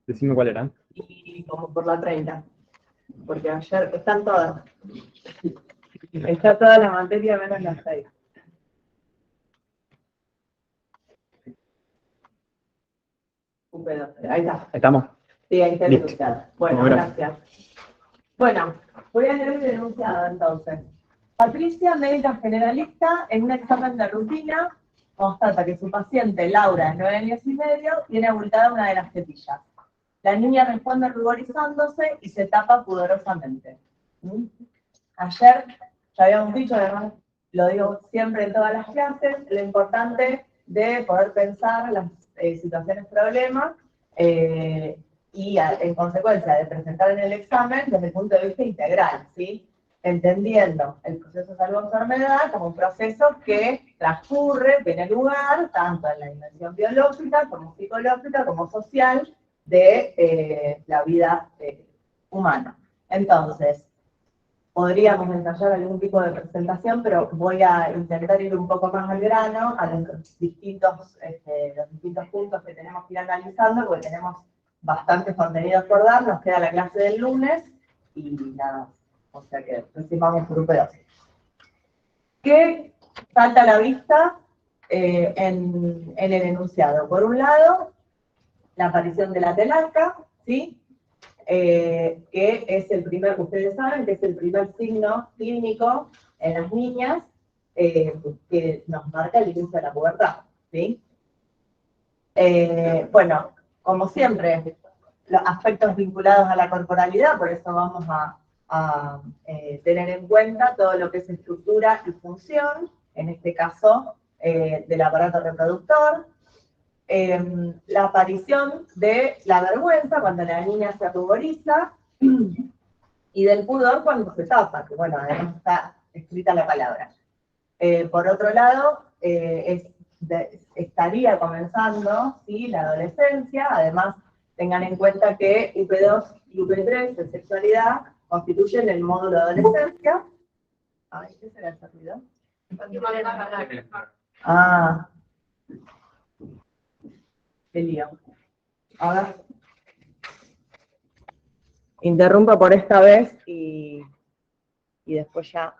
Decime cuál era. Y como por la 30. Porque ayer están todas. Está toda la materia menos las 6. Ahí está. ¿Estamos? Sí, ahí está el Listo. enunciado. Bueno, Bueno, gracias. Bueno, voy a leer el enunciado entonces. Patricia, médica generalista, en un examen de rutina, constata que su paciente, Laura, de 9 años y medio, tiene abultada una de las tetillas. La niña responde ruborizándose y se tapa pudorosamente. Ayer ya habíamos dicho, además lo digo siempre en todas las clases, lo importante de poder pensar las situaciones problemas y en consecuencia de presentar en el examen desde el punto de vista integral, ¿sí? Entendiendo el proceso de salud-enfermedad como un proceso que transcurre, tiene lugar, tanto en la dimensión biológica como psicológica como social de la vida humana. Entonces, podríamos ensayar algún tipo de presentación, pero voy a intentar ir un poco más al grano, a los distintos puntos que tenemos que ir analizando, porque tenemos bastantes contenidos por dar, nos queda la clase del lunes, y nada, o sea que recién vamos por un pedazo. ¿Qué salta a la vista en el enunciado? Por un lado, la aparición de la telarca, ¿sí? Que es el primer, ustedes saben que es el primer signo clínico en las niñas que nos marca el inicio de la pubertad, ¿sí? Bueno, como siempre, los aspectos vinculados a la corporalidad, por eso vamos a tener en cuenta todo lo que es estructura y función, en este caso del aparato reproductor, la aparición de la vergüenza cuando la niña se ruboriza y del pudor cuando se tapa, que bueno, además está escrita la palabra. Por otro lado, estaría comenzando, ¿sí?, la adolescencia. Además, tengan en cuenta que UP2 y UP3 de sexualidad constituyen el módulo de adolescencia. Ay, ¿qué será ese ruido? Ah, qué lío. Ahora interrumpo por esta vez y después ya,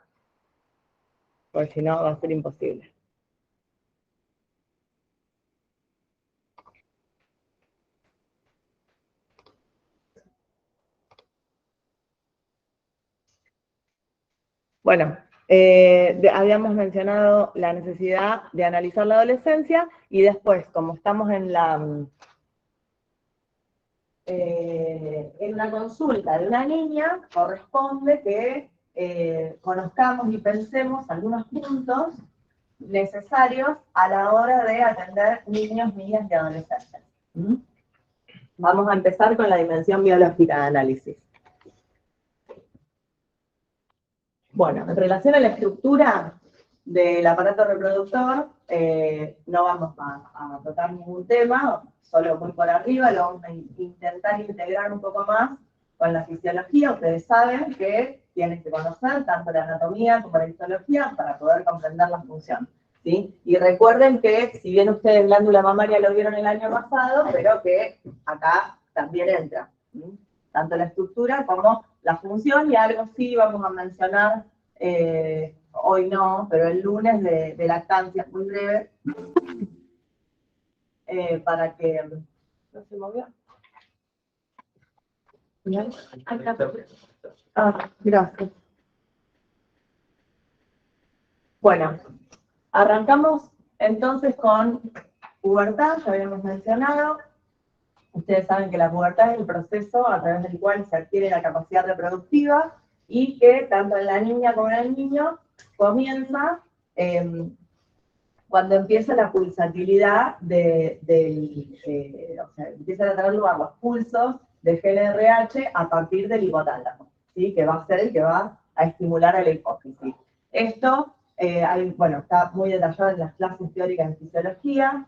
porque si no va a ser imposible. Bueno, habíamos mencionado la necesidad de analizar la adolescencia y después, como estamos en la consulta de una niña, corresponde que conozcamos y pensemos algunos puntos necesarios a la hora de atender niños, niñas y adolescentes. Vamos a empezar con la dimensión biológica de análisis. Bueno, en relación a la estructura del aparato reproductor, no vamos a tocar ningún tema, solo muy por arriba, lo vamos a intentar integrar un poco más con la fisiología. Ustedes saben que tienen que conocer tanto la anatomía como la fisiología para poder comprender la función, ¿sí? Y recuerden que, si bien ustedes glándula mamaria lo vieron el año pasado, pero que acá también entra, ¿sí?, tanto la estructura como la función, y algo sí vamos a mencionar, hoy no, pero el lunes de lactancia, muy breve, para que... ¿No se movió? Ah, gracias. Bueno, arrancamos entonces con pubertad, ya habíamos mencionado. Ustedes saben que la pubertad es el proceso a través del cual se adquiere la capacidad reproductiva y que tanto en la niña como en el niño comienza cuando empieza la pulsatilidad o sea, empiezan a tener lugar los pulsos de GNRH a partir del hipotálamo, ¿sí?, que va a ser el que va a estimular a la hipófisis. Esto, bueno, está muy detallado en las clases teóricas en fisiología.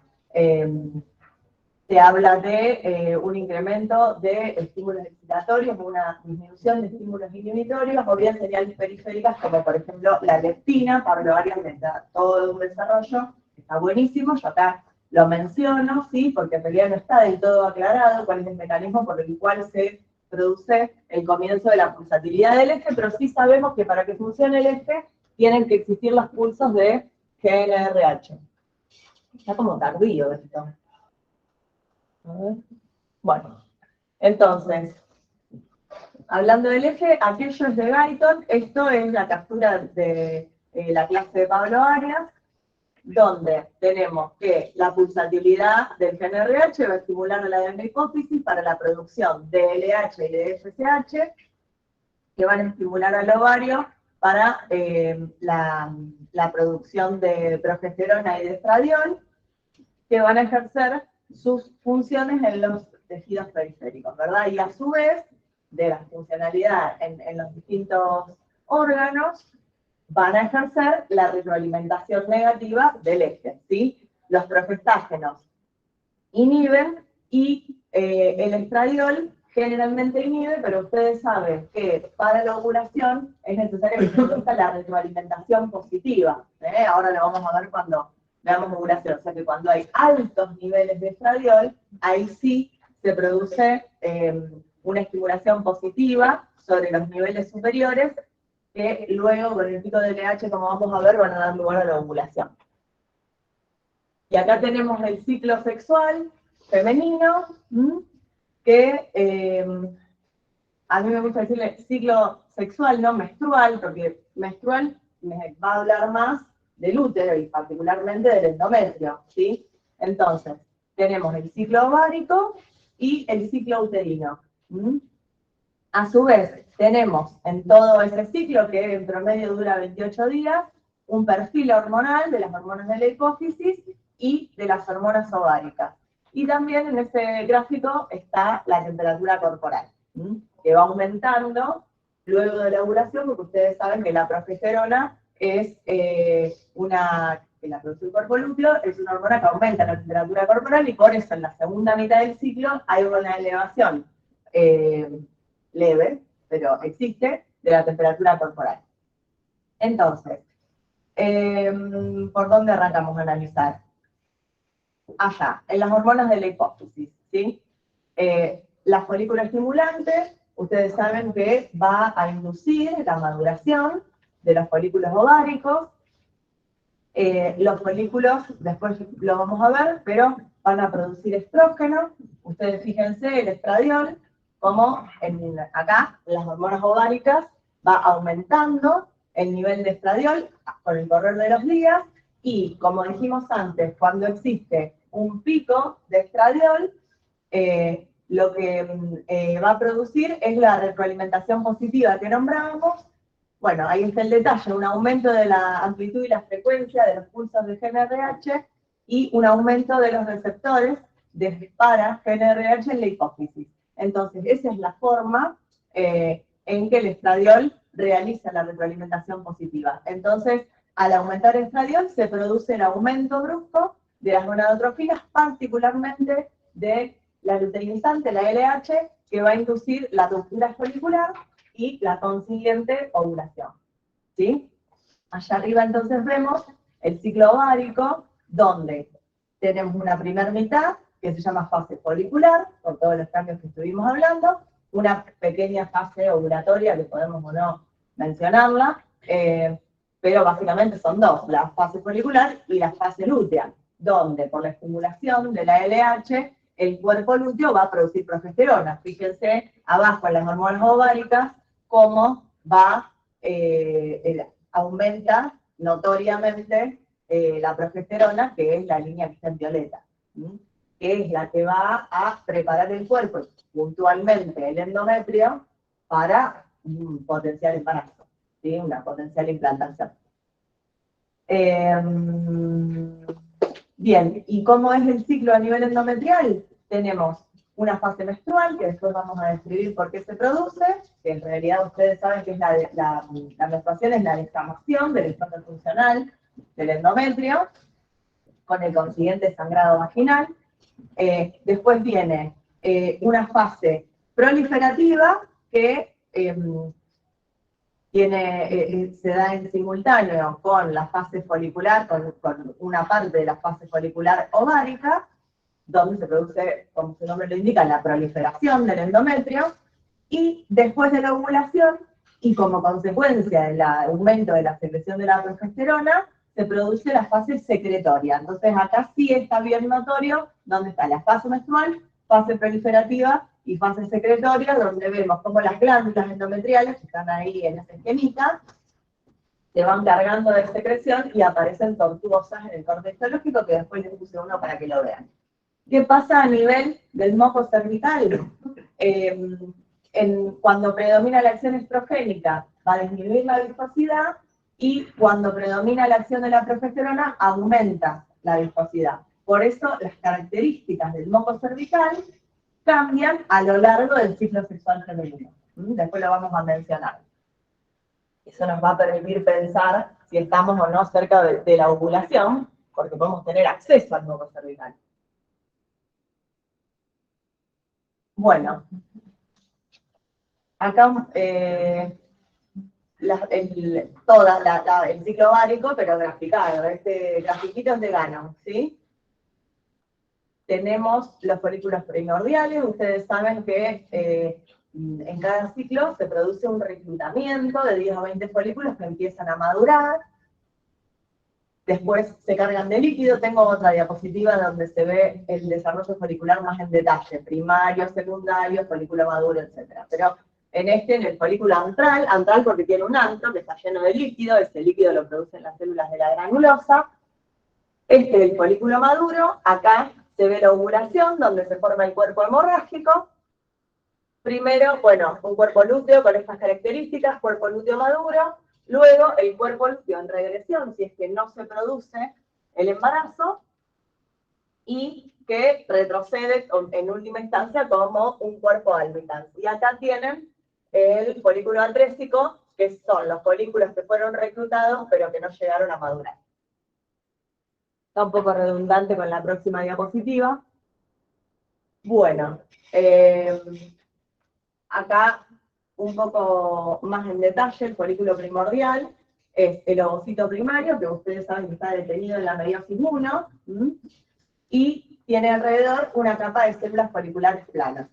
Se habla de un incremento de estímulos excitatorios, una disminución de estímulos inhibitorios, o bien señales periféricas, como por ejemplo la leptina, Pablo Arias les da todo un desarrollo, está buenísimo. Yo acá Lo menciono, ¿sí? Porque en realidad no está del todo aclarado cuál es el mecanismo por el cual se produce el comienzo de la pulsatilidad del eje, pero sí sabemos que para que funcione el eje tienen que existir los pulsos de GNRH. Está como tardío esto. A ver. Bueno, entonces, hablando del eje, aquello es de Guyton, esto es la captura de la clase de Pablo Arias, donde tenemos que la pulsatilidad del GNRH va a estimular la hipófisis para la producción de LH y de FSH, que van a estimular al ovario para la producción de progesterona y de estradiol, que van a ejercer sus funciones en los tejidos periféricos, ¿verdad? Y a su vez, de la funcionalidad en los distintos órganos, van a ejercer la retroalimentación negativa del eje, ¿sí? Los progestágenos inhiben y el estradiol generalmente inhibe, pero ustedes saben que para la ovulación es necesario que se produzca la retroalimentación positiva. Ahora lo vamos a ver cuando veamos ovulación. O sea que cuando hay altos niveles de estradiol, ahí sí se produce una estimulación positiva sobre los niveles superiores, que luego con el pico de LH, como vamos a ver, van a dar lugar a la ovulación. Y acá tenemos el ciclo sexual femenino, que a mí me gusta decirle ciclo sexual, no menstrual, porque menstrual me va a hablar más del útero y particularmente del endometrio, ¿sí? Entonces, tenemos el ciclo ovárico y el ciclo uterino. A su vez, tenemos en todo ese ciclo, que en promedio dura 28 días, un perfil hormonal de las hormonas de la hipófisis y de las hormonas ováricas. Y también en ese gráfico está la temperatura corporal, que va aumentando luego de la ovulación, porque ustedes saben que la progesterona es que la produce el cuerpo lúteo, es una hormona que aumenta la temperatura corporal y por eso en la segunda mitad del ciclo hay una elevación leve, pero existe, de la temperatura corporal. Entonces, ¿por dónde arrancamos a analizar? Allá, en las hormonas de la hipófisis, ¿sí? La folícula estimulante, ustedes saben que va a inducir la maduración de los folículos ováricos. Los folículos, después lo vamos a ver, pero van a producir estrógeno. Ustedes fíjense, el estradiol, como acá, en las hormonas ováricas, va aumentando el nivel de estradiol con el correr de los días, y como dijimos antes, cuando existe un pico de estradiol, lo que va a producir es la retroalimentación positiva que nombrábamos. Bueno, ahí está el detalle, un aumento de la amplitud y la frecuencia de los pulsos de GNRH y un aumento de los receptores para GNRH en la hipófisis. Entonces, esa es la forma en que el estradiol realiza la retroalimentación positiva. Entonces, al aumentar el estradiol se produce el aumento brusco de las gonadotrofinas, particularmente de la luteinizante, la LH, que va a inducir la ruptura folicular y la consiguiente ovulación, ¿sí? Allá arriba entonces vemos el ciclo ovárico, donde tenemos una primera mitad, que se llama fase folicular, por todos los cambios que estuvimos hablando, una pequeña fase ovulatoria, que podemos o no mencionarla, pero básicamente son dos, la fase folicular y la fase lútea, donde por la estimulación de la LH, el cuerpo lúteo va a producir progesterona. Fíjense abajo en las hormonas ováricas cómo va, aumenta notoriamente la progesterona, que es la línea que está en violeta, que es la que va a preparar el cuerpo, puntualmente el endometrio, para un potencial embarazo, ¿sí? Una potencial implantación. Bien, ¿y cómo es el ciclo a nivel endometrial? Tenemos una fase menstrual, que después vamos a describir por qué se produce, que en realidad ustedes saben que es la menstruación es la descamación del espacio funcional del endometrio, con el consiguiente sangrado vaginal. Después viene una fase proliferativa, que se da en simultáneo con la fase folicular, con una parte de la fase folicular ovárica, donde se produce, como su nombre lo indica, la proliferación del endometrio, y después de la ovulación, y como consecuencia del aumento de la secreción de la progesterona, se produce la fase secretoria. Entonces acá sí está bien notorio dónde está la fase menstrual, fase proliferativa y fase secretoria, donde vemos cómo las glándulas endometriales, que están ahí en esa esquemita, se van cargando de secreción y aparecen tortuosas en el corte histológico, que después les puse uno para que lo vean. ¿Qué pasa a nivel del moco cervical? Cuando predomina la acción estrogénica, va a disminuir la viscosidad, y cuando predomina la acción de la progesterona, aumenta la viscosidad. Por eso las características del moco cervical cambian a lo largo del ciclo sexual femenino. Después lo vamos a mencionar. Eso nos va a permitir pensar si estamos o no cerca de la ovulación, porque podemos tener acceso al moco cervical. Bueno, acá el ciclo ovárico, pero graficado. Este grafiquito es de Gannon, ¿sí? Tenemos los folículos primordiales. Ustedes saben que en cada ciclo se produce un reclutamiento de 10 o 20 folículos que empiezan a madurar. Después se cargan de líquido. Tengo otra diapositiva donde se ve el desarrollo folicular más en detalle. Primario, secundario, folículo maduro, etc. Pero en el folículo antral porque tiene un antro que está lleno de líquido. Ese líquido lo producen las células de la granulosa. Este es el folículo maduro. Acá se ve la ovulación, donde se forma el cuerpo hemorrágico. Primero, bueno, un cuerpo lúteo con estas características, cuerpo lúteo maduro. Luego, el cuerpo lúteo en regresión, si es que no se produce el embarazo, y que retrocede en última instancia como un cuerpo albicans. Y acá tienen el folículo antrésico, que son los folículos que fueron reclutados, pero que no llegaron a madurar. Está un poco redundante con la próxima diapositiva. Bueno, acá un poco más en detalle, el folículo primordial es el ovocito primario, que ustedes saben que está detenido en la meiosis 1, y tiene alrededor una capa de células foliculares planas.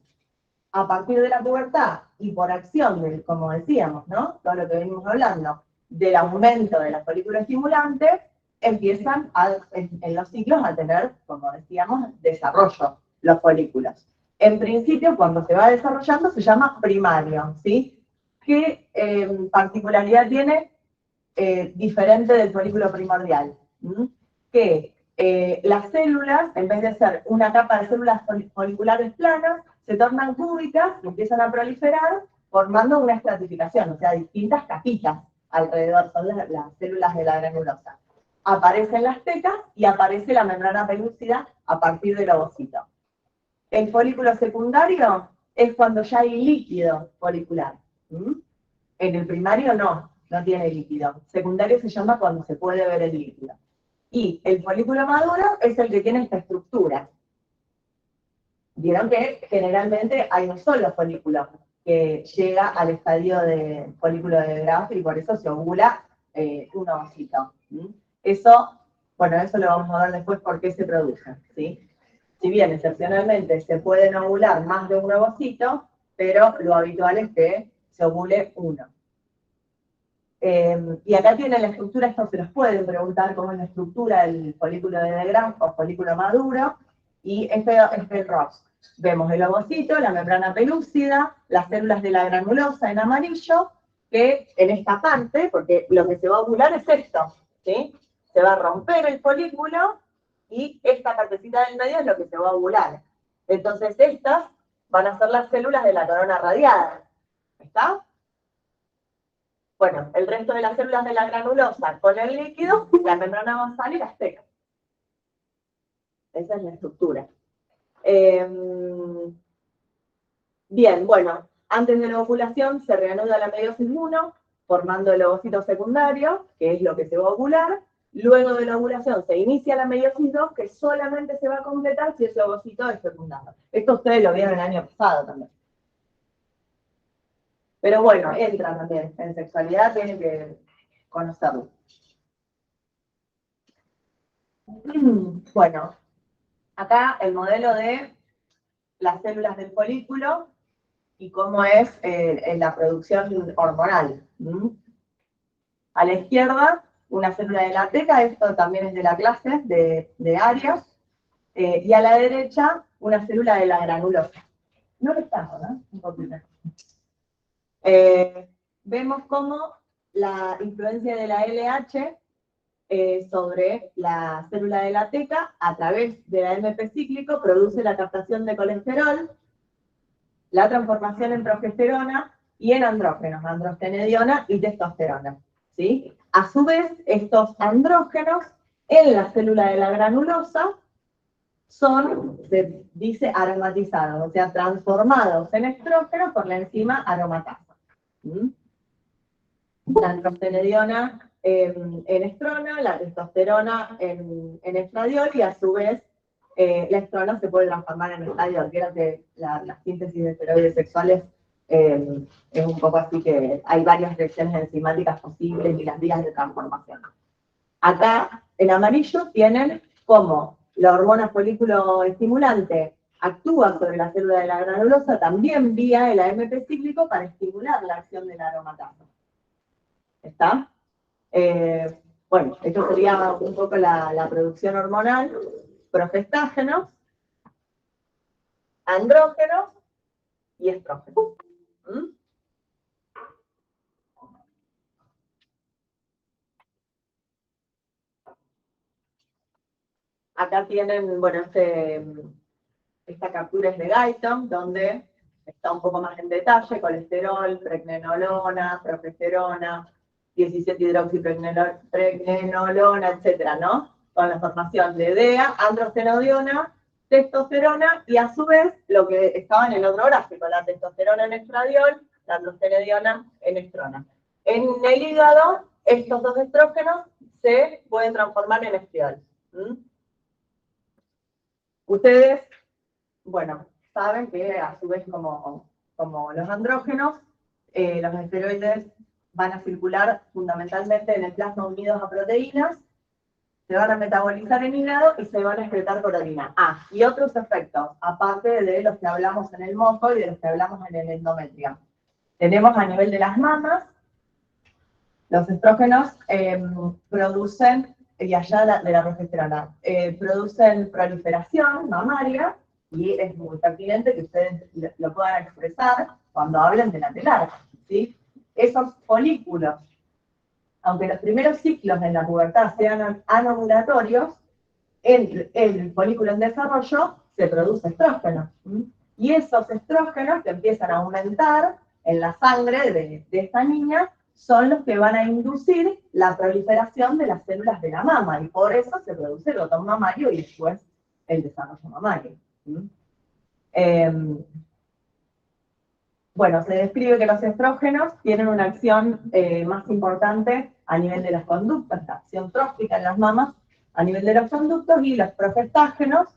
A partir de la pubertad, y por acción, como decíamos, ¿no? Todo lo que venimos hablando, del aumento de la folícula estimulante, empiezan en los ciclos a tener, como decíamos, desarrollo los folículos. En principio, cuando se va desarrollando, se llama primario, ¿sí? ¿Qué particularidad tiene diferente del folículo primordial? Que las células, en vez de ser una capa de células foliculares planas, se tornan cúbicas y empiezan a proliferar, formando una estratificación, o sea, distintas capitas alrededor, son las células de la granulosa. Aparecen las tecas y aparece la membrana pelúcida a partir del ovocito. El folículo secundario es cuando ya hay líquido folicular. En el primario no tiene líquido. Secundario se llama cuando se puede ver el líquido. Y el folículo maduro es el que tiene esta estructura. Vieron que generalmente hay un solo folículo que llega al estadio de folículo de Graf y por eso se ovula un ovocito. Eso, bueno, eso lo vamos a ver después por qué se produce, ¿sí? Si bien excepcionalmente se pueden ovular más de un ovocito, pero lo habitual es que se ovule uno. Y acá tienen la estructura, esto se los pueden preguntar cómo es la estructura del folículo de Graf o folículo maduro, y este es el ROS. Vemos el ovocito, la membrana pelúcida, las células de la granulosa en amarillo, que en esta parte, porque lo que se va a ovular es esto, ¿sí? Se va a romper el folículo y esta partecita del medio es lo que se va a ovular. Entonces estas van a ser las células de la corona radiada. ¿Está? Bueno, el resto de las células de la granulosa con el líquido, la membrana basal y las tecas. Esa es la estructura. Bien, bueno, antes de la ovulación se reanuda la meiosis 1, formando el ovocito secundario, que es lo que se va a ovular. Luego de la ovulación se inicia la meiosis 2, que solamente se va a completar si ese ovocito es fecundado. Esto ustedes lo vieron el año pasado también. Pero bueno, entra también en sexualidad, tienen que conocerlo. Bueno, acá el modelo de las células del folículo y cómo es la producción hormonal. A la izquierda, una célula de la teca, esto también es de la clase de Arias, y a la derecha, una célula de la granulosa. No lo estamos, ¿no? Un poquito. Vemos cómo la influencia de la LH sobre la célula de la teca, a través de la MP cíclico, produce la captación de colesterol, la transformación en progesterona y en andrógenos, androstenediona y testosterona. ¿Sí? A su vez, estos andrógenos en la célula de la granulosa son, se dice, aromatizados, o sea, transformados en estrógenos por la enzima aromatasa. La androstenediona en estrona, la testosterona en estradiol, y a su vez la estrona se puede transformar en estradiol. Creo que la síntesis de esteroides sexuales es un poco así, que hay varias reacciones enzimáticas posibles y las vías de transformación. Acá, en amarillo, tienen cómo la hormona folículo estimulante actúa sobre la célula de la granulosa, también vía el AMP cíclico, para estimular la acción de la aromatasa. ¿Está? Bueno, esto sería un poco la producción hormonal, progestágenos, andrógenos y estrógenos. Acá tienen, bueno, esta captura es de Guyton, donde está un poco más en detalle: colesterol, pregnenolona, progesterona, 17-hidroxipregnenolona, etcétera, ¿no? Con la formación de DEA, androstenediona, testosterona, y a su vez, lo que estaba en el otro gráfico, la testosterona en estradiol, la androstenediona en estrona. En el hígado, estos dos estrógenos se pueden transformar en estriol. Ustedes, bueno, saben que a su vez, como los andrógenos, los esteroides van a circular fundamentalmente en el plasma unidos a proteínas, se van a metabolizar en hígado y se van a excretar por orina. Y otros efectos, aparte de los que hablamos en el moco y de los que hablamos en el endometrio. Tenemos a nivel de las mamas, los estrógenos producen, y allá de la progesterona, producen proliferación mamaria, y es muy pertinente que ustedes lo puedan expresar cuando hablen de la telar, ¿sí? Esos folículos, aunque los primeros ciclos en la pubertad sean anovulatorios, en el folículo en desarrollo se produce estrógeno. Y esos estrógenos que empiezan a aumentar en la sangre de esta niña son los que van a inducir la proliferación de las células de la mama, y por eso se produce el botón mamario y después el desarrollo mamario. Bueno, se describe que los estrógenos tienen una acción más importante a nivel de las conductas, la acción trófica en las mamas a nivel de los conductos, y los progestágenos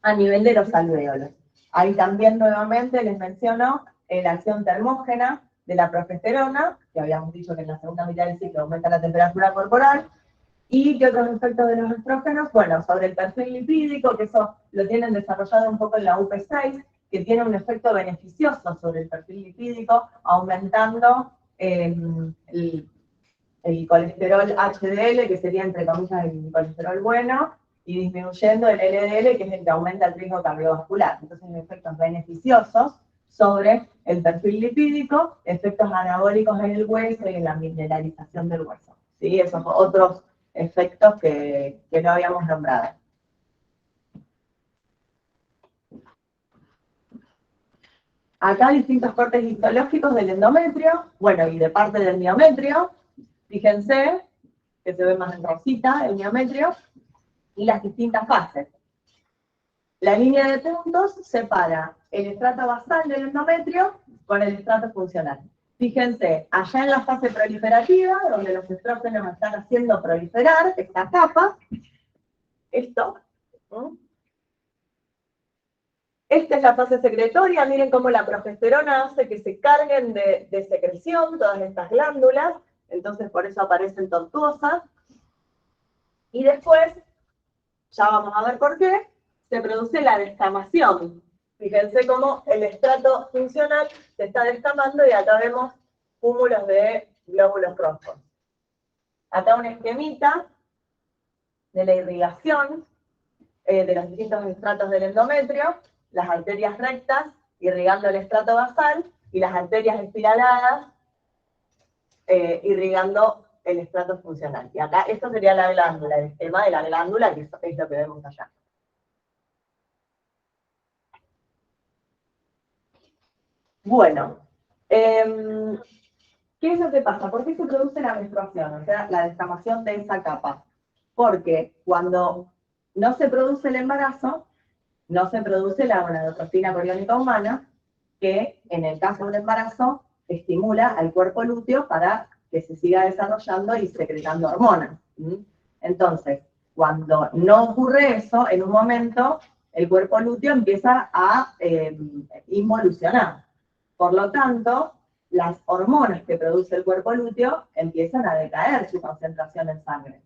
a nivel de los alvéolos. Ahí también nuevamente les menciono la acción termógena de la progesterona, que habíamos dicho que en la segunda mitad del ciclo aumenta la temperatura corporal. ¿Y qué otros efectos de los estrógenos? Bueno, sobre el perfil lipídico, que eso lo tienen desarrollado un poco en la UP6, que tiene un efecto beneficioso sobre el perfil lipídico, aumentando el colesterol HDL, que sería, entre comillas, el colesterol bueno, y disminuyendo el LDL, que es el que aumenta el riesgo cardiovascular. Entonces, efectos beneficiosos sobre el perfil lipídico, efectos anabólicos en el hueso y en la mineralización del hueso. ¿Sí? Esos otros efectos que no habíamos nombrado. Acá distintos cortes histológicos del endometrio, bueno, y de parte del miometrio. Fíjense que se ve más en rosita el miometrio, y las distintas fases. La línea de puntos separa el estrato basal del endometrio con el estrato funcional. Fíjense, allá en la fase proliferativa, donde los estrógenos están haciendo proliferar esta capa, esto, Esta es la fase secretoria, miren cómo la progesterona hace que se carguen de secreción todas estas glándulas, entonces por eso aparecen tortuosas. Y después, ya vamos a ver por qué, se produce la descamación. Fíjense cómo el estrato funcional se está descamando y acá vemos cúmulos de glóbulos rojos. Acá un esquemita de la irrigación de los distintos estratos del endometrio, las arterias rectas irrigando el estrato basal y las arterias espiraladas irrigando el estrato funcional. Y acá esto sería la glándula, el esquema de la glándula, que es lo que vemos allá. Bueno, ¿qué es lo que pasa? ¿Por qué se produce la menstruación? O sea, la descamación de esa capa. Porque cuando no se produce el embarazo, no se produce la gonadotropina coriónica humana, que en el caso de un embarazo estimula al cuerpo lúteo para que se siga desarrollando y secretando hormonas. Entonces, cuando no ocurre eso, en un momento el cuerpo lúteo empieza a involucionar. Por lo tanto, las hormonas que produce el cuerpo lúteo empiezan a decaer su concentración en sangre.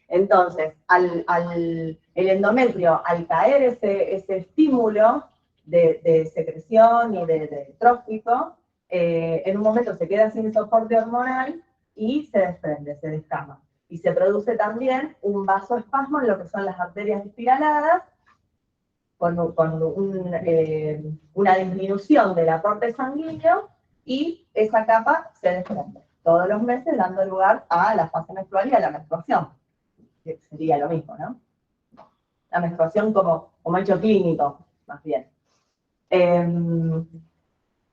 Entonces, el endometrio, al caer ese estímulo de secreción y de trófico, en un momento se queda sin soporte hormonal y se desprende, se descama. Y se produce también un vasoespasmo en lo que son las arterias espiraladas, con una disminución del aporte sanguíneo, y esa capa se desprende todos los meses, dando lugar a la fase menstrual y a la menstruación, que sería lo mismo, ¿no? La menstruación como hecho clínico, más bien.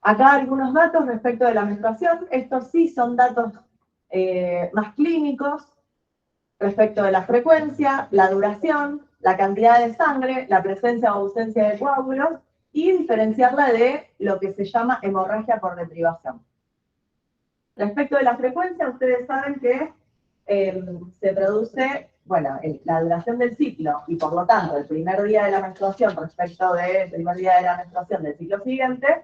Acá algunos datos respecto de la menstruación. Estos sí son datos más clínicos respecto de la frecuencia, la duración, la cantidad de sangre, la presencia o ausencia de coágulos, y diferenciarla de lo que se llama hemorragia por deprivación. Respecto de la frecuencia, ustedes saben que se produce, bueno, la duración del ciclo, y por lo tanto el primer día de la menstruación respecto del primer día de la menstruación del ciclo siguiente,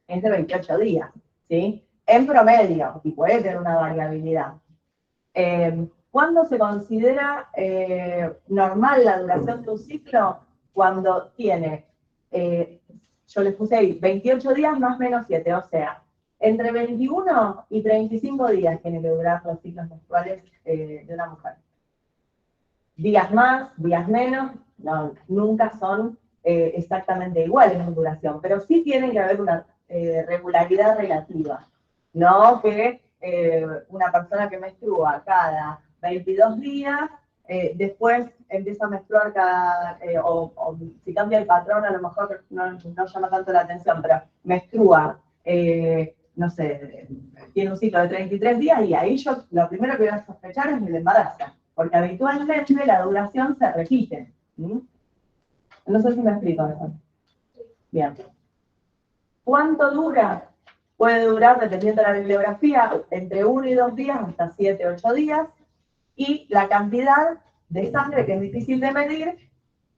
es de 28 días, ¿sí? En promedio, y puede tener una variabilidad. ¿Cuándo se considera normal la duración de un ciclo? Cuando tiene, yo les puse ahí, 28 días más menos 7, o sea, entre 21 y 35 días tienen que durar los ciclos menstruales de una mujer. Días más, días menos, no, nunca son exactamente iguales en duración, pero sí tiene que haber una regularidad relativa. No que una persona que menstrua cada 22 días, después empieza a menstruar cada, o si cambia el patrón, a lo mejor no llama tanto la atención, pero menstrua, no sé, tiene un ciclo de 33 días, y ahí yo lo primero que voy a sospechar es el embarazo, porque habitualmente la duración se repite. No sé si me explico eso. Bien. ¿Cuánto dura? Puede durar, dependiendo de la bibliografía, entre 1 y 2 días hasta 7, 8 días. Y la cantidad de sangre, que es difícil de medir,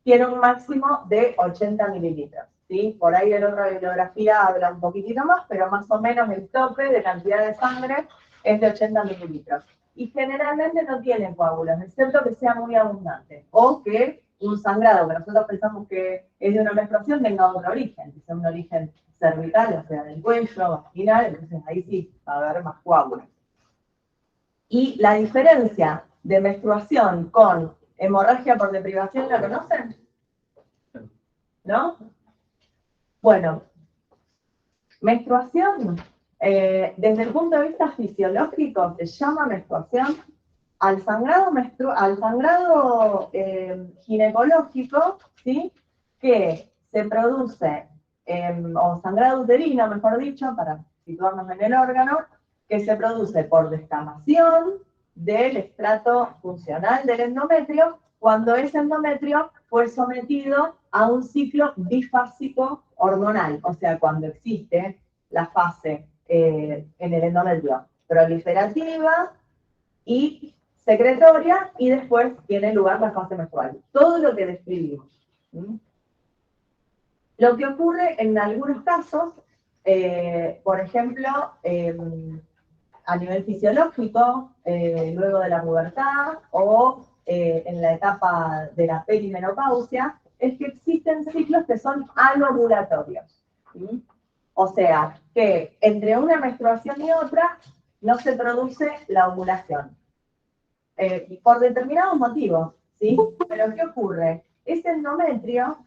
tiene un máximo de 80 mililitros. ¿Sí? Por ahí en otra bibliografía habla un poquitito más, pero más o menos el tope de cantidad de sangre es de 80 mililitros. Y generalmente no tiene coágulos, excepto que sea muy abundante, o que un sangrado, que nosotros pensamos que es de una menstruación, tenga otro origen, que sea un origen cervical, o sea, del cuello, vaginal, entonces ahí sí va a haber más coágulos. Y la diferencia de menstruación con hemorragia por deprivación, ¿la conocen? ¿No? Bueno, menstruación, desde el punto de vista fisiológico, se llama menstruación al sangrado ginecológico, ¿sí? Que se produce, o sangrado uterino, mejor dicho, para situarnos en el órgano, que se produce por descamación del estrato funcional del endometrio, cuando ese endometrio fue sometido a un ciclo bifásico hormonal, o sea, cuando existe la fase en el endometrio proliferativa y secretoria, y después tiene lugar la fase menstrual. Todo lo que describimos. Lo que ocurre en algunos casos, por ejemplo, a nivel fisiológico, luego de la pubertad o en la etapa de la perimenopausia, es que existen ciclos que son anovulatorios. ¿Sí? O sea, que entre una menstruación y otra no se produce la ovulación. Por determinados motivos, ¿sí? Pero ¿qué ocurre? Ese endometrio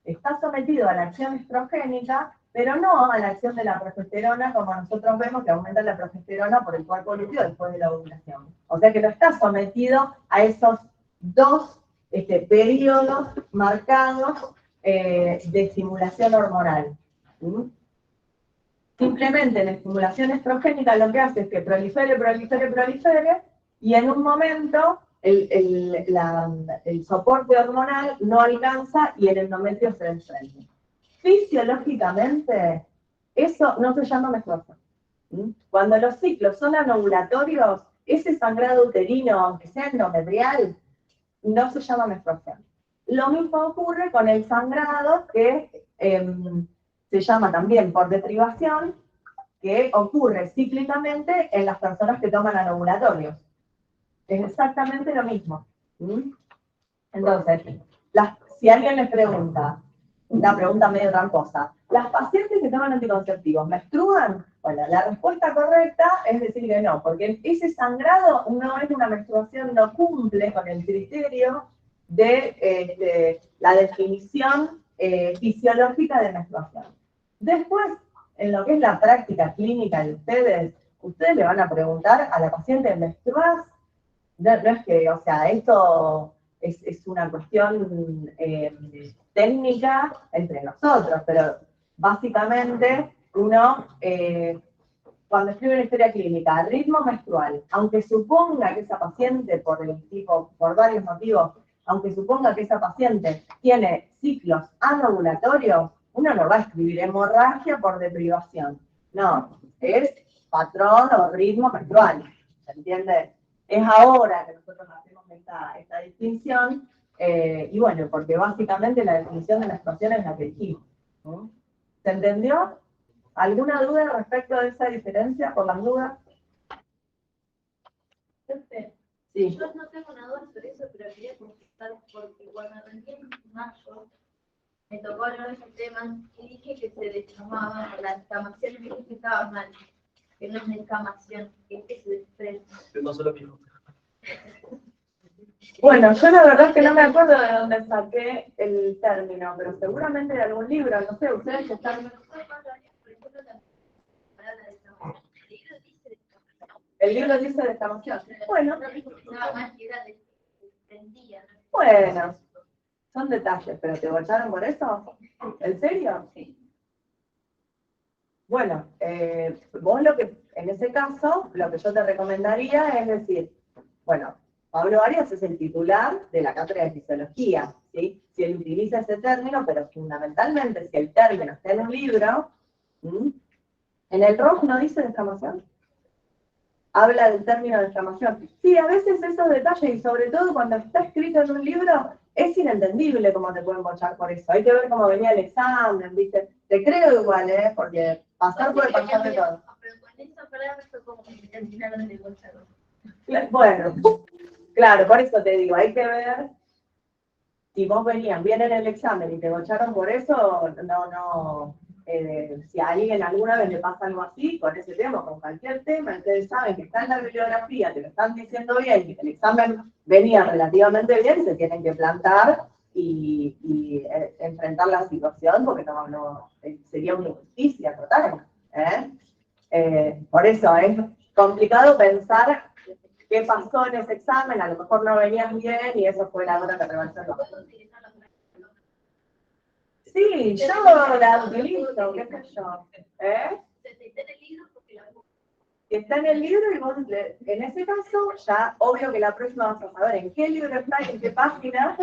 está sometido a la acción estrogénica, pero no a la acción de la progesterona, como nosotros vemos que aumenta la progesterona por el cuerpo lúteo después de la ovulación. O sea que no está sometido a esos dos periodos marcados de estimulación hormonal. ¿Sí? Simplemente la estimulación estrogénica lo que hace es que prolifere, y en un momento el soporte hormonal no alcanza y el endometrio se desprende. Fisiológicamente, eso no se llama menstruación. Cuando los ciclos son anovulatorios, ese sangrado uterino, aunque sea endometrial, no se llama menstruación. Lo mismo ocurre con el sangrado que se llama también por deprivación, que ocurre cíclicamente en las personas que toman anovulatorios. Es exactamente lo mismo. Entonces, si alguien les pregunta, una pregunta medio tramposa, ¿las pacientes que toman anticonceptivos menstruan? Bueno, la respuesta correcta es decir que no, porque ese sangrado no es una menstruación, no cumple con el criterio de la definición fisiológica de menstruación. Después, en lo que es la práctica clínica de ustedes le van a preguntar a la paciente, ¿menstruas? No es que, o sea, esto es una cuestión técnica entre nosotros, pero básicamente uno, cuando escribe una historia clínica, ritmo menstrual, aunque suponga que esa paciente, por varios motivos, aunque suponga que esa paciente tiene ciclos anovulatorios, uno no va a escribir hemorragia por deprivación. No, es patrón o ritmo menstrual, ¿se entiende? Es ahora que nosotros hacemos esta distinción, y bueno, porque básicamente la definición de menstruación es la que dijimos. ¿No? ¿Se entendió? ¿Alguna duda respecto de esa diferencia, por las dudas? Sí. Yo no tengo una duda sobre eso, pero quería contestar porque cuando recién en mayo me tocó hablar de ese tema y dije que se descamaba la descamación, y dije que estaba mal, que no es descamación, que es que se desprende. Yo no sé lo mismo. Bueno, yo la verdad es que no me acuerdo de dónde saqué el término, pero seguramente de algún libro, no sé, ustedes que están... El libro dice descamación. Bueno, bueno, son detalles, pero ¿te bocharon por eso? ¿En serio? Sí. Bueno, vos en ese caso, lo que yo te recomendaría es decir, bueno, Pablo Arias es el titular de la cátedra de fisiología, ¿sí? Si él utiliza ese término, pero fundamentalmente si el término está en un libro, en el ROF no dice descamación. Habla del término de descamación. Sí, a veces esos detalles, y sobre todo cuando está escrito en un libro, es inentendible cómo te pueden bochar por eso. Hay que ver cómo venía el examen, ¿viste? Te creo igual, porque pasar puede pasar de todo. Pero con esa palabra fue como que terminaron de bochar. Bueno, claro, por eso te digo, hay que ver si vos venías bien en el examen y te bocharon por eso, si a alguien alguna vez le pasa algo así, con ese tema, con cualquier tema, ustedes saben que está en la bibliografía, te lo están diciendo bien, y que el examen venía relativamente bien, se tienen que plantar y enfrentar la situación, porque sería una injusticia total. Por eso es complicado pensar qué pasó en ese examen, a lo mejor no venían bien y eso fue la hora que prevalció. Sí, yo la utilizo, qué sé yo. Si está en el libro y vos, en ese caso, ya obvio que la próxima vas a saber en qué libro está y en qué página.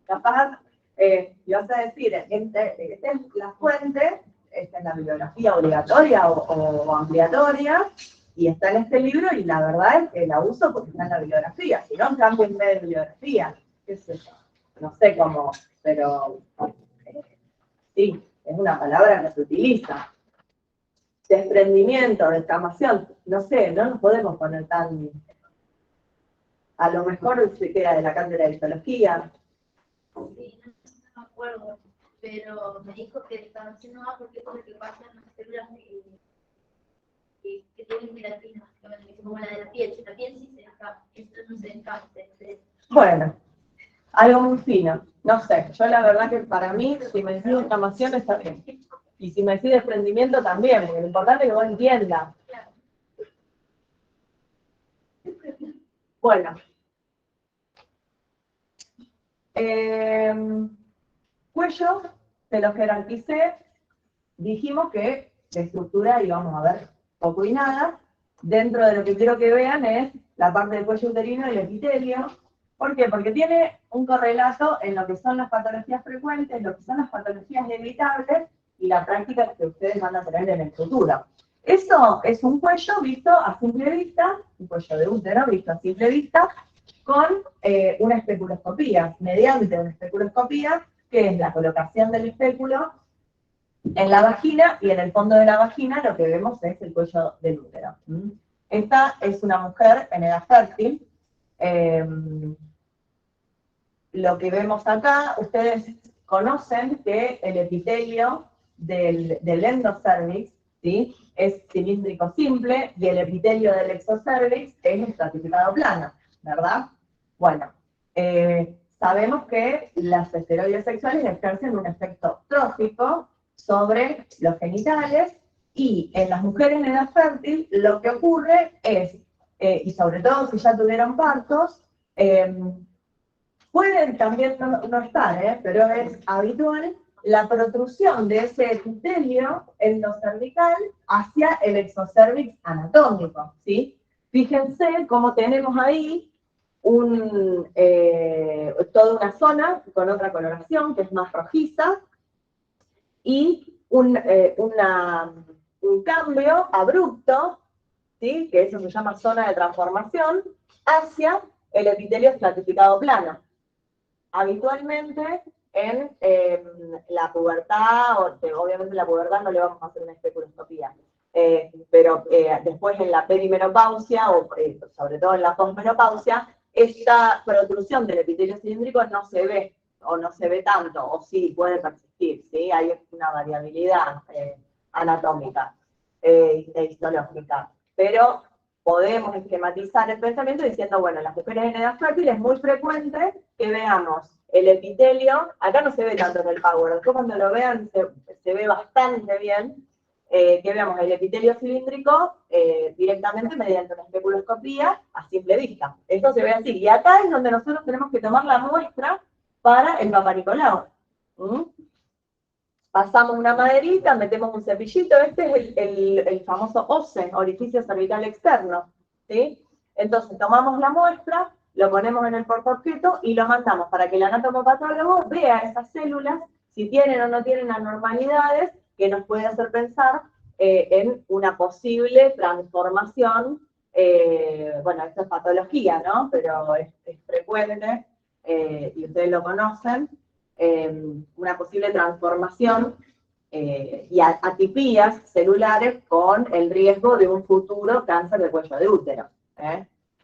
Capaz, y vas a decir, esta es la fuente, esta es la bibliografía obligatoria o ampliatoria, y está en este libro, y la verdad es que la uso porque está en la bibliografía. Si no, cambio en vez de bibliografía. ¿Qué sé yo? No sé cómo, pero sí, es una palabra que se utiliza. Desprendimiento, descamación, no sé, no nos podemos poner tan... A lo mejor se queda de la cátedra de histología. Sí, no me acuerdo, pero me dijo que descamación no va porque es lo que pasa en las células que tienen queratina, como la de la piel. Si la piel sí se descama, esto no se descama. Bueno, algo muy fino. No sé, yo la verdad que para mí, si me decís descamación está bien. Y si me decís desprendimiento también, porque lo importante es que vos entiendas. Bueno. Cuello, se lo jerarquicé. Dijimos que de estructura íbamos a ver poco y nada. Dentro de lo que quiero que vean es la parte del cuello uterino y el epitelio. ¿Por qué? Porque tiene un correlato en lo que son las patologías frecuentes, lo que son las patologías evitables y la práctica que ustedes van a tener en el futuro. Eso es un cuello visto a simple vista, un cuello de útero visto a simple vista, con una especuloscopía, mediante una especuloscopía, que es la colocación del espéculo en la vagina, y en el fondo de la vagina lo que vemos es el cuello del útero. Esta es una mujer en edad fértil. Lo que vemos acá, ustedes conocen que el epitelio del endocervix, ¿sí?, es cilíndrico simple, y el epitelio del exocervix es estratificado plano, ¿verdad? Bueno, sabemos que las esteroides sexuales ejercen un efecto trófico sobre los genitales, y en las mujeres en edad fértil lo que ocurre es, y sobre todo si ya tuvieron partos, pueden también no estar, pero es habitual la protrusión de ese epitelio endocervical hacia el exocervix anatómico, ¿sí? Fíjense cómo tenemos ahí toda una zona con otra coloración que es más rojiza, y un cambio abrupto, ¿sí?, que eso se llama zona de transformación, hacia el epitelio estratificado plano. Habitualmente en la pubertad, obviamente en la pubertad no le vamos a hacer una especuloscopía, pero después en la perimenopausia, o sobre todo en la posmenopausia, esta protrusión del epitelio cilíndrico no se ve, o no se ve tanto, o sí puede persistir, ¿sí? Hay una variabilidad anatómica e histológica, pero podemos esquematizar el pensamiento diciendo, bueno, en las mujeres en edad fértil es muy frecuente que veamos el epitelio, acá no se ve tanto en el Power, después cuando lo vean se ve bastante bien, que veamos el epitelio cilíndrico directamente mediante una especuloscopía a simple vista. Esto se ve así, y acá es donde nosotros tenemos que tomar la muestra para el Papá Nicolau. Pasamos una maderita, metemos un cepillito, este es el famoso OCE, orificio cervical externo, ¿sí? Entonces tomamos la muestra, lo ponemos en el portaobjeto y lo mandamos para que el anatomopatólogo vea esas células, si tienen o no tienen anormalidades, que nos puede hacer pensar en una posible transformación. Bueno, esto es patología, ¿no? Pero es frecuente, y ustedes lo conocen, una posible transformación y atipías celulares con el riesgo de un futuro cáncer de cuello de útero.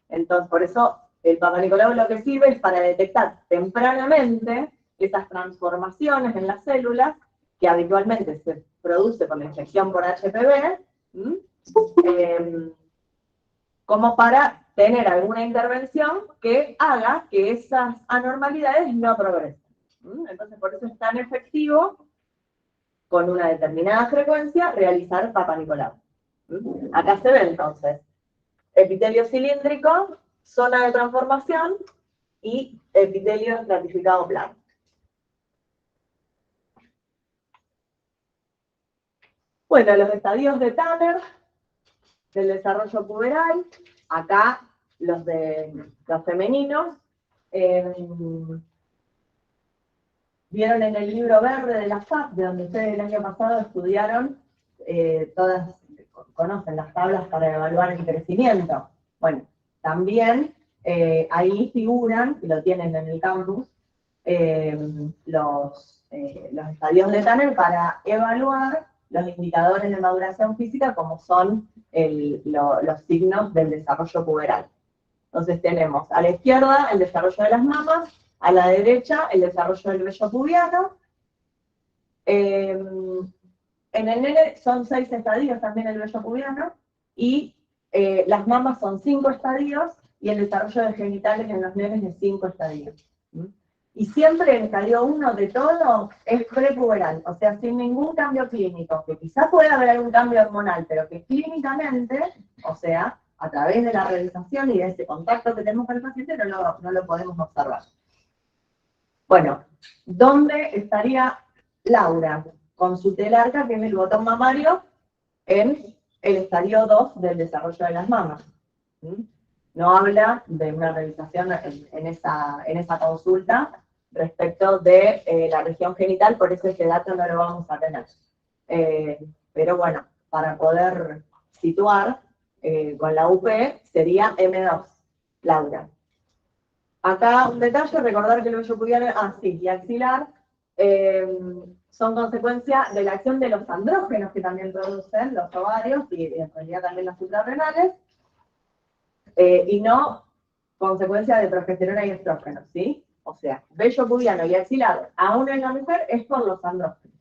Entonces, por eso el Papá Nicolau lo que sirve es para detectar tempranamente esas transformaciones en las células que habitualmente se produce por la infección por HPV, como para tener alguna intervención que haga que esas anormalidades no progresen. Entonces, por eso es tan efectivo, con una determinada frecuencia, realizar Papá Nicolau. Acá se ve entonces epitelio cilíndrico, zona de transformación y epitelio estratificado plano. Bueno, los estadios de Tanner del desarrollo puberal, acá los femeninos. Vieron en el libro verde de la FAP, de donde ustedes el año pasado estudiaron, todas conocen las tablas para evaluar el crecimiento. Bueno, también ahí figuran, y lo tienen en el campus, los estadios de Tanner para evaluar los indicadores de maduración física como son los signos del desarrollo puberal. Entonces tenemos a la izquierda el desarrollo de las mamas, a la derecha el desarrollo del vello pubiano. En el nene son 6 estadios también el vello pubiano, y las mamas son 5 estadios, y el desarrollo de genitales en los nenes es 5 estadios. Y siempre el estadio 1 de todo es prepuberal, o sea, sin ningún cambio clínico, que quizás pueda haber algún cambio hormonal, pero que clínicamente, o sea, a través de la realización y de ese contacto que tenemos con el paciente, no lo podemos observar. Bueno, ¿dónde estaría Laura? Con su telarca, que es el botón mamario, en el estadio 2 del desarrollo de las mamas. No habla de una realización en esa consulta respecto de la región genital, por eso ese dato no lo vamos a tener. Pero bueno, para poder situar con la UP sería M2, Laura. Acá un detalle, recordar que el vello pubiano, y axilar, son consecuencia de la acción de los andrógenos que también producen los ovarios y en realidad también las suprarrenales, y no consecuencia de progesterona y estrógenos, ¿sí? O sea, vello pubiano y axilar, aún en la mujer, es por los andrógenos.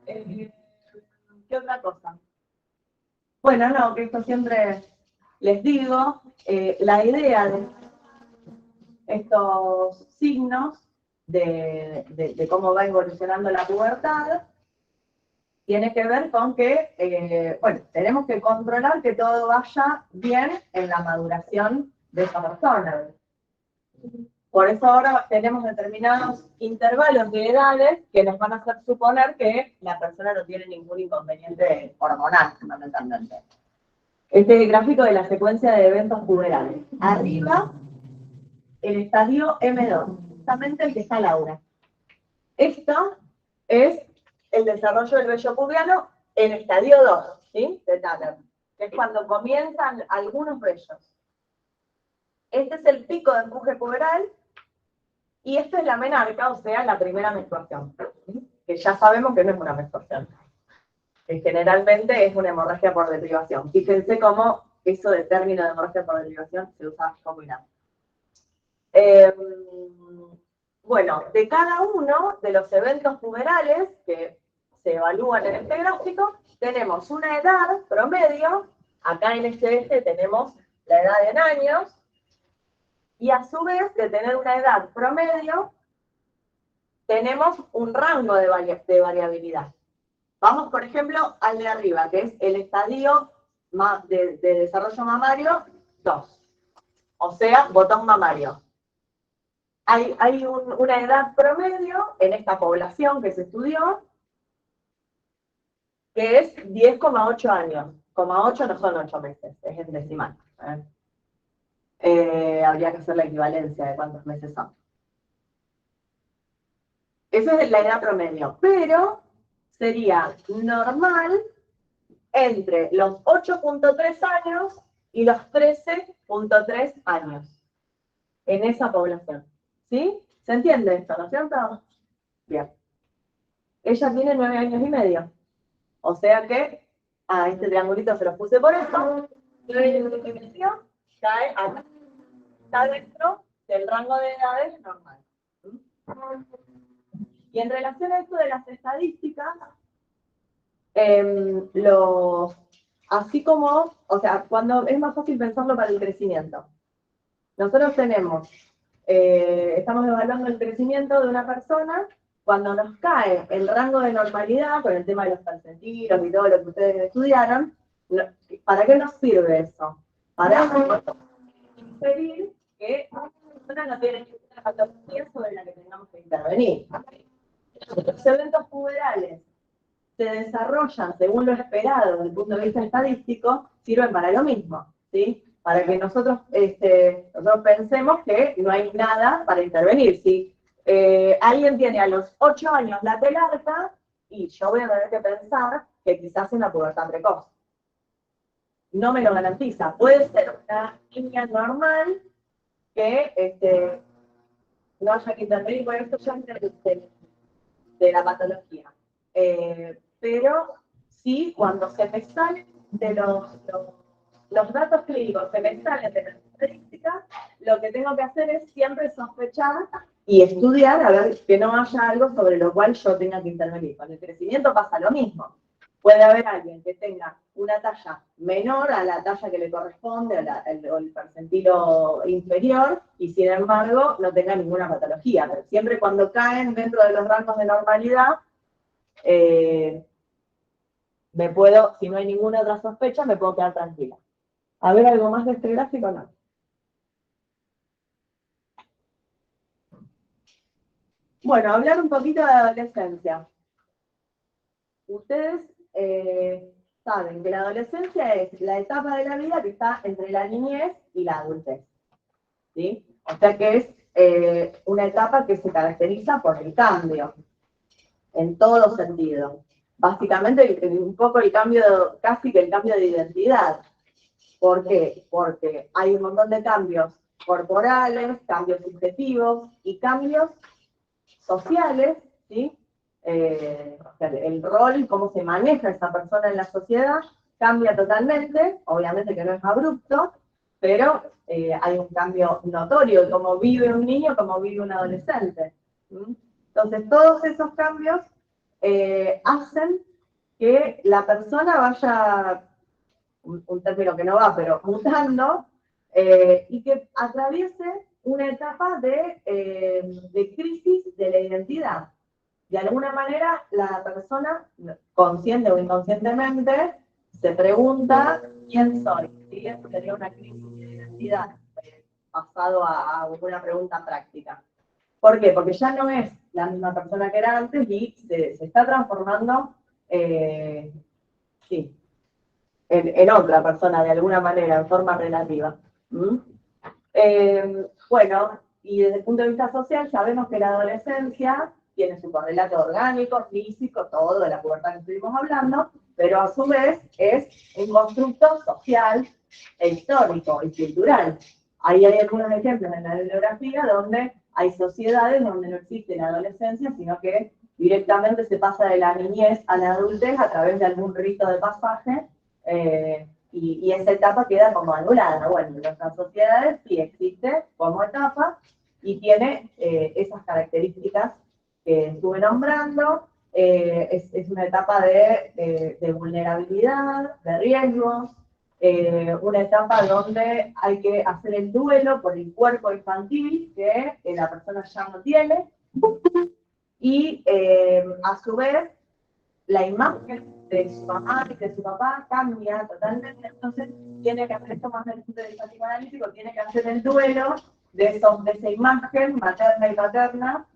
¿Qué otra cosa? Bueno, no, que esto siempre les digo, la idea de estos signos de cómo va evolucionando la pubertad tiene que ver con que, bueno, tenemos que controlar que todo vaya bien en la maduración de esa persona. Por eso ahora tenemos determinados intervalos de edades que nos van a hacer suponer que la persona no tiene ningún inconveniente hormonal, fundamentalmente. Este es el gráfico de la secuencia de eventos puberales. Arriba, el estadio M2, justamente el que está Laura. Esto es el desarrollo del vello pubiano en estadio 2, ¿sí? De Tanner, que es cuando comienzan algunos vellos. Este es el pico de empuje puberal, y esto es la menarca, o sea, la primera menstruación, ¿sí? Que ya sabemos que no es una menstruación, que generalmente es una hemorragia por deprivación. Fíjense cómo eso de término de hemorragia por deprivación se usa combinado. Bueno, de cada uno de los eventos puberales que se evalúan en este gráfico, tenemos una edad promedio, acá en este eje tenemos la edad en años, y a su vez de tener una edad promedio, tenemos un rango de variabilidad. Vamos, por ejemplo, al de arriba, que es el estadio de desarrollo mamario 2, o sea, botón mamario. Hay una edad promedio en esta población que se estudió, que es 10,8 años. 0,8 no son 8 meses, es en decimal. Habría que hacer la equivalencia de cuántos meses son. Esa es la edad promedio, pero sería normal entre los 8,3 años y los 13,3 años en esa población. ¿Sí? ¿Se entiende esto, no es cierto? Bien. Ella tiene 9 años y medio. O sea que a este triangulito se los puse por esto. 9 años y medio cae acá. Está dentro del rango de edades normal. Y en relación a esto de las estadísticas, así como, o sea, cuando es más fácil pensarlo para el crecimiento. Nosotros tenemos, estamos evaluando el crecimiento de una persona cuando nos cae el rango de normalidad, con el tema de los percentilos y todo lo que ustedes estudiaron. ¿Para qué nos sirve eso? Para inferir que una persona no tiene ninguna patología sobre la que tengamos que intervenir. Los eventos puberales se desarrollan según lo esperado desde el punto de vista estadístico, sirven para lo mismo, ¿sí? Para que nosotros pensemos que no hay nada para intervenir. Si alguien tiene a los 8 años la telarca, y yo voy a tener que pensar que quizás es una pubertad precoz. No me lo garantiza. Puede ser una niña normal que no haya que intervenir, bueno, esto ya es de la patología. Pero sí, cuando se me salen de los datos clínicos, se me salen de las estadísticas, lo que tengo que hacer es siempre sospechar y estudiar a ver que no haya algo sobre lo cual yo tenga que intervenir. Con el crecimiento pasa lo mismo. Puede haber alguien que tenga una talla menor a la talla que le corresponde o el percentilo inferior y sin embargo no tenga ninguna patología. Pero siempre cuando caen dentro de los rangos de normalidad, si no hay ninguna otra sospecha, me puedo quedar tranquila. A ver, ¿algo más de este gráfico? No. Bueno, hablar un poquito de adolescencia. Ustedes saben que la adolescencia es la etapa de la vida que está entre la niñez y la adultez, ¿sí? O sea que es una etapa que se caracteriza por el cambio, en todos los sentidos. Básicamente, un poco el cambio, casi que el cambio de identidad. ¿Por qué? Porque hay un montón de cambios corporales, cambios subjetivos y cambios sociales, ¿sí? O sea, el rol, cómo se maneja esa persona en la sociedad, cambia totalmente, obviamente que no es abrupto, pero hay un cambio notorio, cómo vive un niño, cómo vive un adolescente. ¿Sí? Entonces, todos esos cambios hacen que la persona vaya, un término que no va, pero mutando, y que atraviese una etapa de crisis de la identidad. De alguna manera, la persona, consciente o inconscientemente, se pregunta quién soy. ¿Sí? Eso sería una crisis de identidad, basado a una pregunta práctica. ¿Por qué? Porque ya no es la misma persona que era antes y se está transformando, sí, en otra persona de alguna manera, en forma relativa. ¿Mm? Bueno, y desde el punto de vista social sabemos que la adolescencia tiene su correlato orgánico, físico, todo de la pubertad que estuvimos hablando, pero a su vez es un constructo social e histórico y cultural. Ahí hay algunos ejemplos en la bibliografía donde hay sociedades donde no existe la adolescencia, sino que directamente se pasa de la niñez a la adultez a través de algún rito de pasaje, y esa etapa queda como anulada. Bueno, en nuestras sociedades sí existe como etapa y tiene esas características que estuve nombrando. Es una etapa de vulnerabilidad, de riesgos, una etapa donde hay que hacer el duelo por el cuerpo infantil que la persona ya no tiene, y a su vez la imagen de su mamá y de su papá cambia totalmente, entonces tiene que hacer esto más desde el punto de vista psicoanalítico, tiene que hacer el duelo de esa imagen materna y paterna,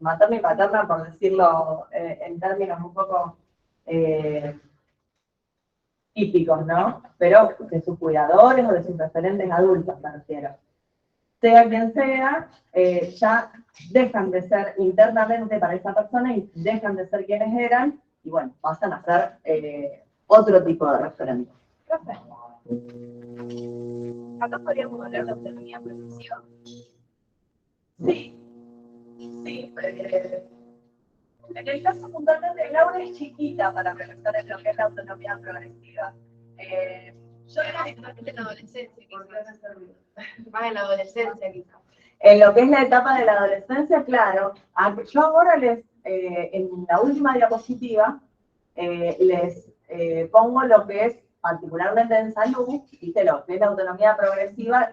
materna y paterna por decirlo en términos un poco típicos, ¿no? Pero de sus cuidadores o de sus referentes adultos, me refiero. Sea quien sea, ya dejan de ser internamente para esa persona y dejan de ser quienes eran, y bueno, pasan a ser otro tipo de referentes. Acá podríamos hablar de autonomía progresiva. Sí, sí. En el caso puntualmente de Laura es chiquita para pensar en lo que es la autonomía progresiva. Yo era directamente en la adolescencia, más en la adolescencia quizás. En lo que es la etapa de la adolescencia, claro. Yo ahora en la última diapositiva, les pongo lo que es, particularmente en salud, ¿viste? Lo que es la autonomía progresiva,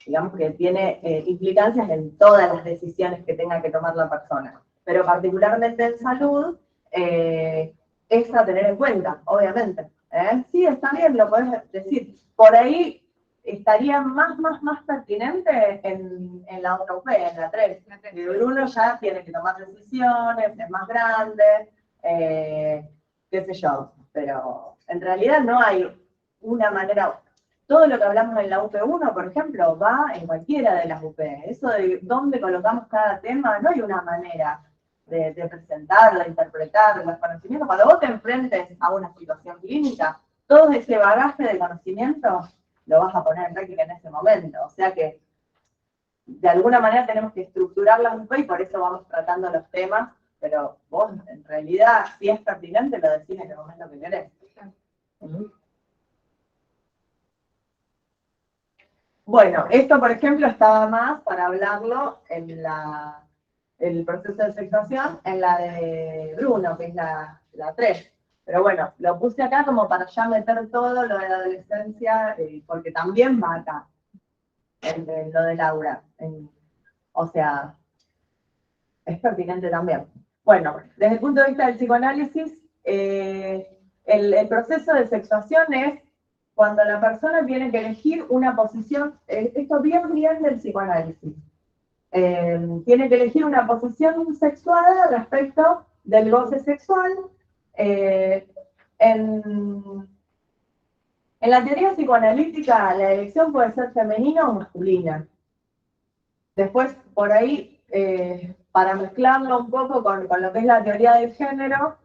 digamos que tiene implicancias en todas las decisiones que tenga que tomar la persona. Pero particularmente en salud, es a tener en cuenta, obviamente. Sí, está bien, lo podés decir. Por ahí estaría más pertinente en la 1UP, en la 3. El 1 ya tiene que tomar decisiones, es más grande, qué sé yo. Pero en realidad no hay una manera. Todo lo que hablamos en la UP1, por ejemplo, va en cualquiera de las UP. Eso de dónde colocamos cada tema, no hay una manera de presentarlo, de interpretar los conocimientos. Cuando vos te enfrentes a una situación clínica, todo ese bagaje de conocimiento lo vas a poner en práctica en ese momento. O sea que de alguna manera tenemos que estructurarlas un poco y por eso vamos tratando los temas, pero vos en realidad, si es pertinente, lo decís en el momento que querés. Bueno, esto por ejemplo estaba más para hablarlo en el proceso de sexuación, en la de Bruno, que es la 3. Pero bueno, lo puse acá como para ya meter todo lo de la adolescencia, porque también va acá, en lo de Laura. O sea, es pertinente también. Bueno, desde el punto de vista del psicoanálisis, el proceso de sexuación es cuando la persona tiene que elegir una posición, esto bien del psicoanálisis, tiene que elegir una posición sexuada respecto del goce sexual. En la teoría psicoanalítica, la elección puede ser femenina o masculina. Después, por ahí, para mezclarlo un poco con lo que es la teoría del género,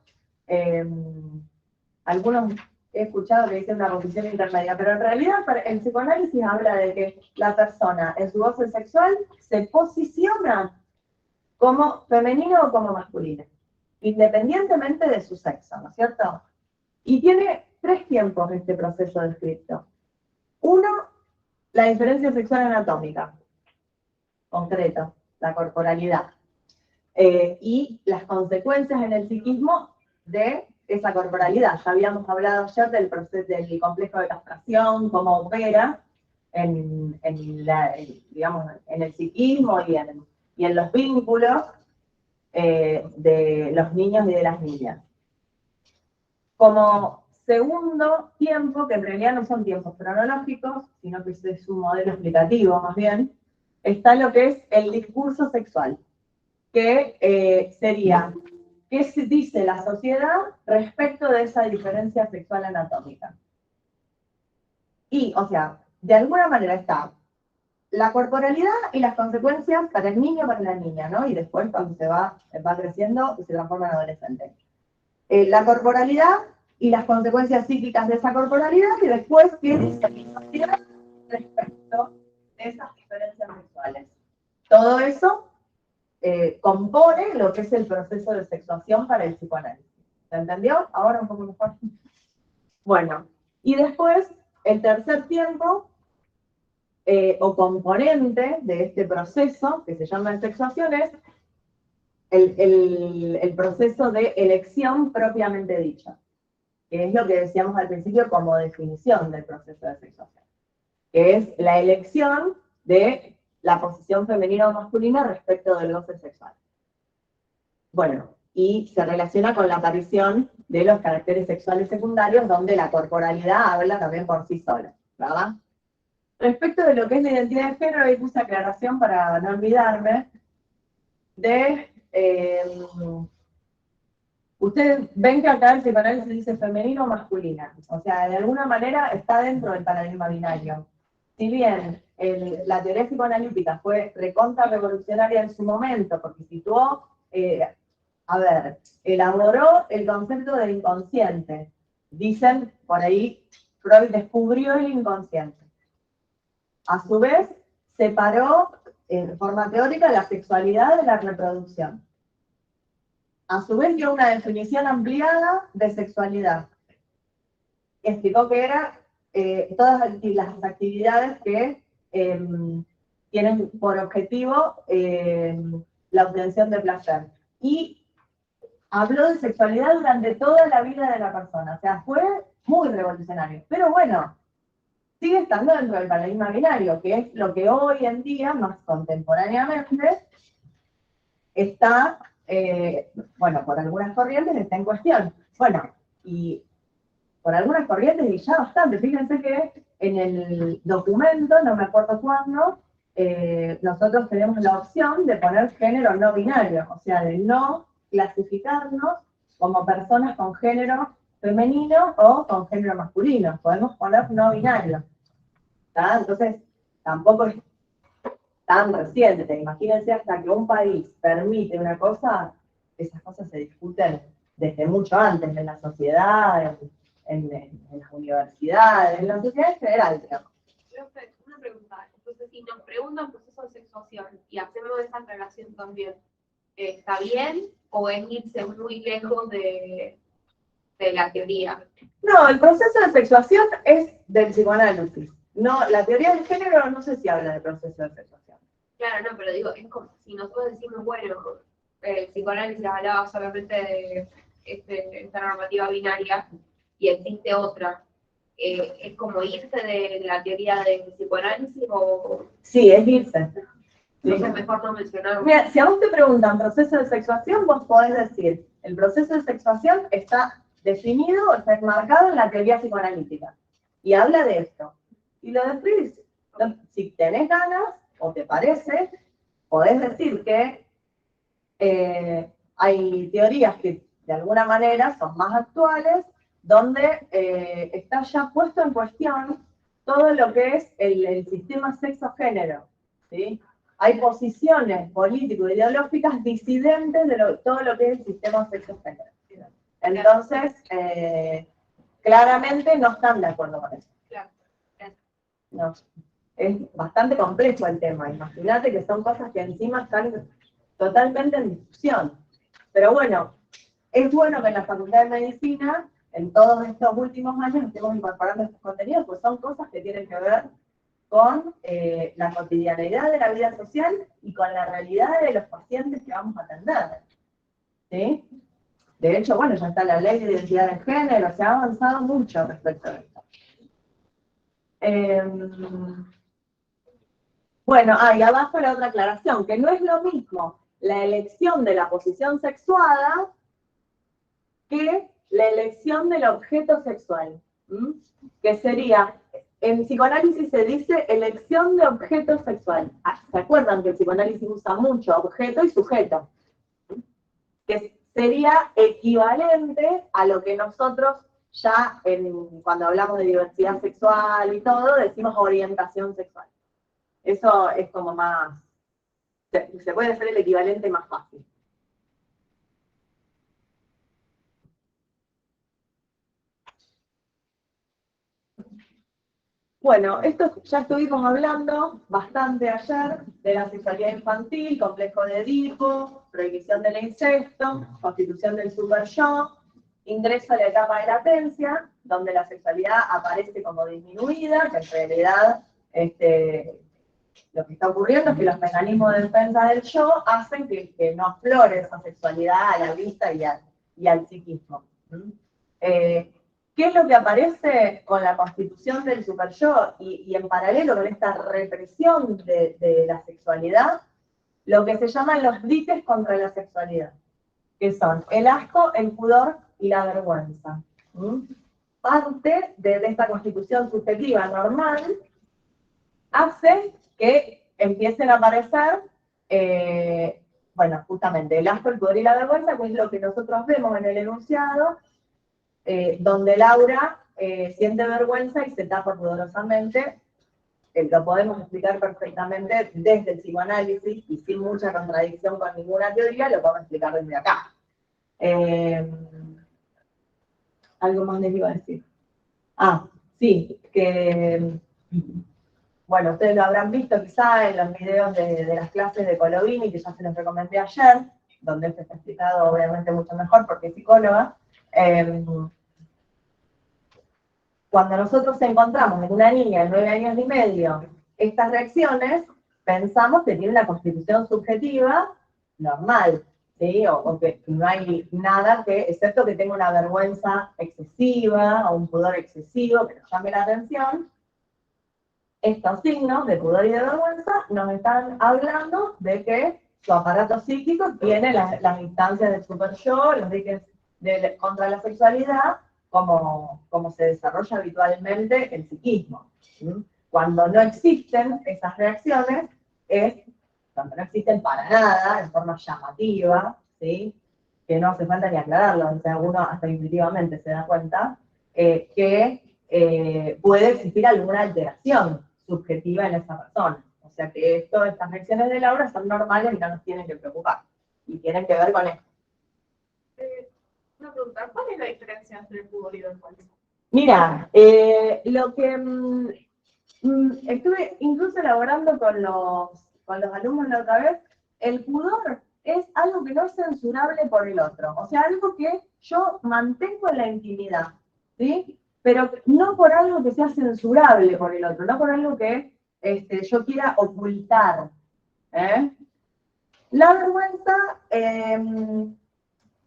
algunos he escuchado que dicen una posición intermedia, pero en realidad el psicoanálisis habla de que la persona en su goce sexual se posiciona como femenino o como masculino, independientemente de su sexo, ¿no es cierto? Y tiene 3 tiempos este proceso descrito. Uno, la diferencia sexual anatómica, concreto, la corporalidad, y las consecuencias en el psiquismo de esa corporalidad. Ya habíamos hablado ayer del proceso del complejo de castración, cómo opera en el psiquismo y en los vínculos de los niños y de las niñas. Como segundo tiempo, que en realidad no son tiempos cronológicos, sino que es un modelo explicativo más bien, está lo que es el discurso sexual, que sería qué se dice la sociedad respecto de esa diferencia sexual anatómica. Y, o sea, de alguna manera está la corporalidad y las consecuencias para el niño, para la niña, ¿no? Y después cuando se va creciendo y se transforma en adolescente. La corporalidad y las consecuencias psíquicas de esa corporalidad y después qué dice la sociedad respecto de esas diferencias sexuales. Todo eso compone lo que es el proceso de sexuación para el psicoanálisis. ¿Se entendió? Ahora un poco mejor. Bueno, y después, el tercer tiempo, o componente de este proceso, que se llama sexuación, es el proceso de elección propiamente dicho, que es lo que decíamos al principio como definición del proceso de sexuación, que es la elección de la posición femenina o masculina respecto del goce sexual. Bueno, y se relaciona con la aparición de los caracteres sexuales secundarios, donde la corporalidad habla también por sí sola, ¿verdad? Respecto de lo que es la identidad de género, ahí puse aclaración para no olvidarme de... ustedes ven que acá el psicoanálisis dice femenino o masculina, o sea, de alguna manera está dentro del paradigma binario. Si bien la teoría psicoanalítica fue recontra revolucionaria en su momento, porque situó, elaboró el concepto del inconsciente. Dicen, por ahí, Freud descubrió el inconsciente. A su vez, separó en forma teórica la sexualidad de la reproducción. A su vez dio una definición ampliada de sexualidad. Explicó que eran todas las actividades que tienen por objetivo la obtención de placer. Y habló de sexualidad durante toda la vida de la persona. O sea, fue muy revolucionario. Pero bueno, sigue estando dentro del paradigma binario, que es lo que hoy en día, más contemporáneamente, está, por algunas corrientes está en cuestión. Bueno, y por algunas corrientes y ya bastante. Fíjense que en el documento, no me acuerdo cuándo, nosotros tenemos la opción de poner género no binario, o sea, de no clasificarnos como personas con género femenino o con género masculino. Podemos poner no binario. ¿Tá? Entonces, tampoco es tan reciente. Imagínense, hasta que un país permite una cosa, esas cosas se discuten desde mucho antes en la sociedad, en las universidades, en la sociedad en general, digamos. Una pregunta. Entonces, si nos preguntan proceso de sexuación, situación y hacemos esa aclaración también, ¿está bien o es irse muy lejos de la teoría? No, el proceso de sexuación es del psicoanálisis. No, la teoría del género no sé si habla de proceso de sexuación. Claro, no, pero digo, es como si nosotros decimos, bueno, el psicoanálisis hablaba solamente de esta normativa binaria y existe otra. ¿Es como irse de la teoría del psicoanálisis o Sí, es irse. Sí. es mejor no mencionarlo? Mira, si a vos te preguntan proceso de sexuación, vos podés decir, el proceso de sexuación está definido o está enmarcado en la teoría psicoanalítica. Y habla de esto. Y lo describís. Si tenés ganas o te parece, podés decir que hay teorías que de alguna manera son más actuales, donde está ya puesto en cuestión todo lo que es el sistema sexo-género, ¿sí? Hay posiciones político-ideológicas disidentes de todo lo que es el sistema sexo-género. Entonces, claramente no están de acuerdo con eso. No. Es bastante complejo el tema. Imagínate que son cosas que encima están totalmente en discusión. Pero bueno, es bueno que en la Facultad de Medicina, en todos estos últimos años, estemos incorporando estos contenidos, pues son cosas que tienen que ver con la cotidianeidad de la vida social y con la realidad de los pacientes que vamos a atender. ¿Sí? De hecho, bueno, ya está la ley de identidad de género, se ha avanzado mucho respecto a esto. Bueno, y abajo la otra aclaración, que no es lo mismo la elección de la posición sexuada que la elección del objeto sexual. Que sería, en psicoanálisis se dice elección de objeto sexual. ¿Se acuerdan que el psicoanálisis usa mucho objeto y sujeto? Que sería equivalente a lo que nosotros ya cuando hablamos de diversidad sexual y todo, decimos orientación sexual. Eso es como más, se puede hacer el equivalente más fácil. Bueno, esto ya estuvimos hablando bastante ayer de la sexualidad infantil, complejo de Edipo, prohibición del incesto, constitución del super-yo, ingreso a la etapa de latencia, donde la sexualidad aparece como disminuida, que en realidad lo que está ocurriendo es que los mecanismos de defensa del yo hacen que no aflore esa sexualidad a la vista y al psiquismo. ¿Qué es lo que aparece con la constitución del superyo y en paralelo con esta represión de la sexualidad? Lo que se llaman los diques contra la sexualidad, que son el asco, el pudor y la vergüenza. Parte de esta constitución subjetiva normal hace que empiecen a aparecer, bueno, justamente el asco, el pudor y la vergüenza, que es lo que nosotros vemos en el enunciado, donde Laura siente vergüenza y se tapa pudorosamente. Lo podemos explicar perfectamente desde el psicoanálisis y sin mucha contradicción con ninguna teoría, lo podemos explicar desde acá. Algo más les iba a decir. Sí, que bueno, ustedes lo habrán visto quizá en los videos de las clases de Colovini, que ya se los recomendé ayer, donde esto está explicado obviamente mucho mejor porque es psicóloga. Cuando nosotros encontramos en una niña de 9 años y medio estas reacciones, pensamos que tiene una constitución subjetiva normal, ¿sí? O que no hay nada que, excepto que tenga una vergüenza excesiva o un pudor excesivo que nos llame la atención. Estos signos de pudor y de vergüenza nos están hablando de que su aparato psíquico tiene las instancias del super-yo, los diques contra la sexualidad, como se desarrolla habitualmente el psiquismo. Cuando no existen esas reacciones, cuando no existen para nada, en forma llamativa, ¿sí? Que no hace falta ni aclararlo, o sea, uno hasta intuitivamente se da cuenta, que puede existir alguna alteración subjetiva en esa persona. O sea que estas reacciones de Laura son normales y no nos tienen que preocupar. Y tienen que ver con esto. Una pregunta, ¿cuál es la diferencia entre el pudor y la vergüenza? Mira, lo que estuve incluso elaborando con los con los alumnos la otra vez, el pudor es algo que no es censurable por el otro. O sea, algo que yo mantengo en la intimidad, ¿sí? Pero no por algo que sea censurable por el otro, no por algo que yo quiera ocultar. La vergüenza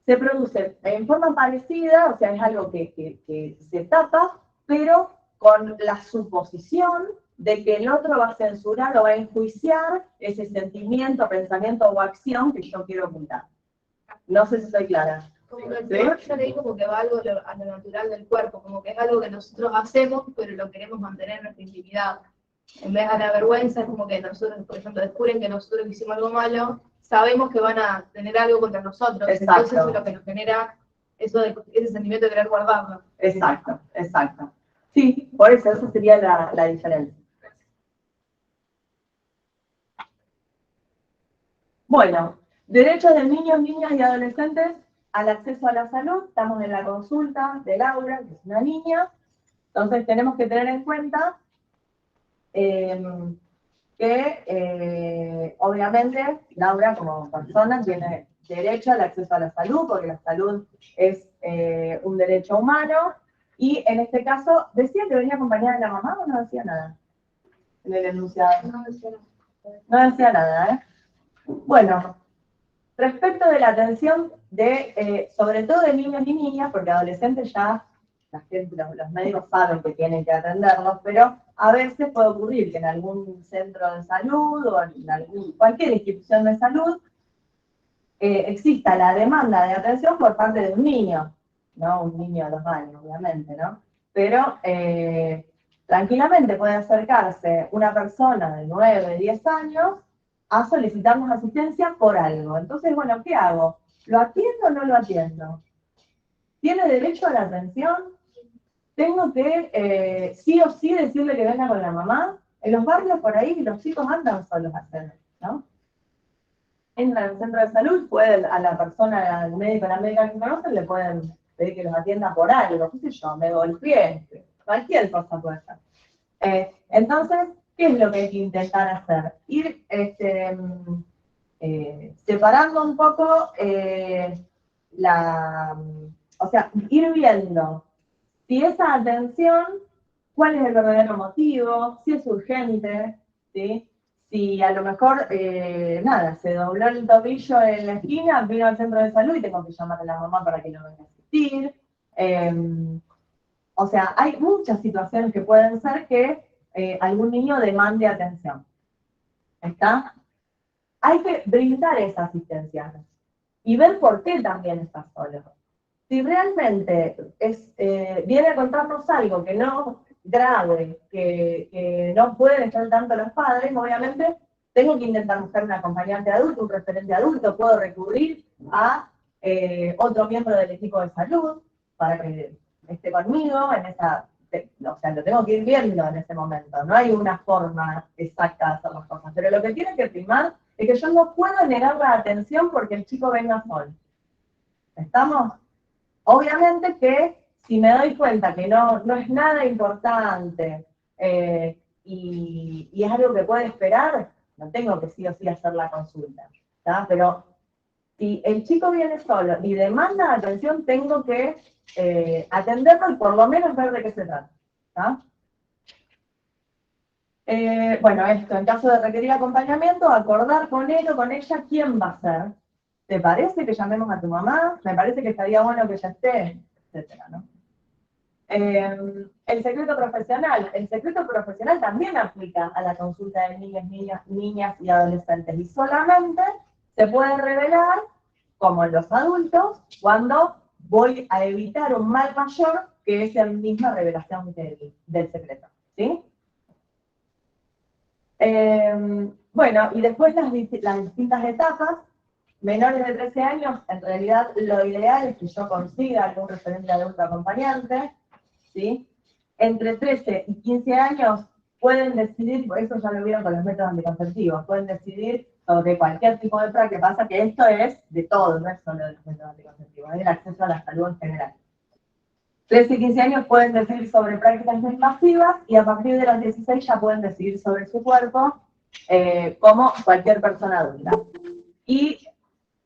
se produce en forma parecida, o sea, es algo que se tapa, pero con la suposición de que el otro va a censurar o va a enjuiciar ese sentimiento, pensamiento o acción que yo quiero ocultar. No sé si estoy clara. Como que el pudor, yo le digo como que va algo a lo natural del cuerpo, como que es algo que nosotros hacemos, pero lo queremos mantener en nuestra intimidad. En vez de la vergüenza, es como que nosotros, por ejemplo, descubren que nosotros hicimos algo malo, sabemos que van a tener algo contra nosotros. Exacto. Entonces es lo que nos genera ese sentimiento de querer guardarlo. Exacto, exacto. Sí, por eso, esa sería la diferencia. Bueno, derechos de niños, niñas y adolescentes al acceso a la salud. Estamos en la consulta de Laura, que es una niña. Entonces tenemos que tener en cuenta que obviamente Laura como persona tiene derecho al acceso a la salud, porque la salud es un derecho humano, y en este caso, ¿decía que venía acompañada de la mamá o no decía nada? En el enunciado. No decía nada. No decía nada, ¿eh? Bueno, respecto de la atención de, sobre todo de niños y niñas, porque adolescentes ya los médicos saben que tienen que atenderlos, pero a veces puede ocurrir que en algún centro de salud o en cualquier institución de salud exista la demanda de atención por parte de un niño, ¿no? Un niño de 2 años, obviamente, ¿no? Pero tranquilamente puede acercarse una persona de 9, 10 años a solicitarnos asistencia por algo. Entonces, bueno, ¿qué hago? ¿Lo atiendo o no lo atiendo? ¿Tiene derecho a la atención? ¿Tengo que sí o sí decirle que venga con la mamá? En los barrios por ahí los chicos andan solos a hacer, ¿no? Entran al centro de salud, pueden a la persona, al médico, a la médica que conocen, le pueden pedir que los atienda por algo, qué sé yo, me golpeé, cualquier cosa puede ser. Entonces, ¿qué es lo que hay que intentar hacer? Ir separando un poco o sea, ir viendo si esa atención, cuál es el verdadero motivo, si es urgente, ¿sí? Si a lo mejor, nada, se dobló el tobillo en la esquina, vino al centro de salud y tengo que llamar a la mamá para que lo venga a asistir. O sea, hay muchas situaciones que pueden ser que algún niño demande atención. ¿Está? Hay que brindar esa asistencia y ver por qué también está solo. Si realmente viene a contarnos algo que no grave, que no pueden estar tanto los padres, obviamente tengo que intentar buscar un acompañante adulto, un referente adulto, puedo recurrir a otro miembro del equipo de salud para que esté conmigo en esa, o sea, lo tengo que ir viendo en ese momento, no hay una forma exacta de hacer las cosas, pero lo que tiene que primar es que yo no puedo negar la atención porque el chico venga solo. ¿Estamos? Obviamente que si me doy cuenta que no es nada importante y es algo que puede esperar, no tengo que sí o sí hacer la consulta, ¿tá? Pero si el chico viene solo y demanda atención, tengo que atenderlo y por lo menos ver de qué se trata, ¿tá? Bueno, esto, en caso de requerir acompañamiento, acordar con él o con ella quién va a ser. ¿Te parece que llamemos a tu mamá? Me parece que estaría bueno que ella esté, etcétera, ¿no? El secreto profesional. El secreto profesional también aplica a la consulta de niñas y adolescentes. Y solamente se puede revelar, como en los adultos, cuando voy a evitar un mal mayor, que es la misma revelación del secreto, ¿sí? Bueno, y después las distintas etapas. Menores de 13 años, en realidad lo ideal es que yo consiga algún referente adulto acompañante, ¿sí? Entre 13 y 15 años pueden decidir, por eso ya lo vieron con los métodos anticonceptivos, pueden decidir sobre cualquier tipo de práctica. Pasa que esto es de todo, no es solo de los métodos anticonceptivos, es el acceso a la salud en general. 13 y 15 años pueden decidir sobre prácticas no invasivas y a partir de los 16 ya pueden decidir sobre su cuerpo como cualquier persona adulta. Y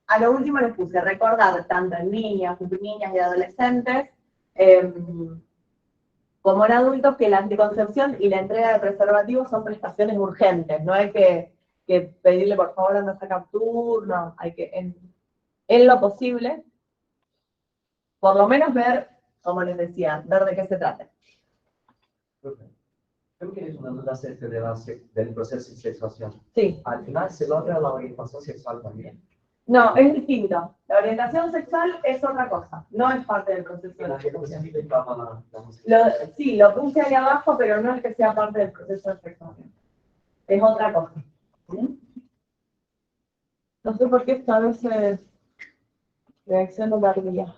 a lo último les puse recordar, tanto en niñas y adolescentes, como en adultos, que la anticoncepción y la entrega de preservativos son prestaciones urgentes. No hay que pedirle, por favor, anda a sacar turno. Hay que, en lo posible, por lo menos ver, como les decía, ver de qué se trata. Creo que es una duda acerca del proceso de sexuación. Sí. Al final se logra la orientación sexual también. No, es distinto. La orientación sexual es otra cosa, no es parte del proceso de la sexuación. Sí, lo puse ahí abajo, pero no es que sea parte del proceso de sexuación. Es otra cosa. ¿Sí? No sé por qué a veces reacciono tardía.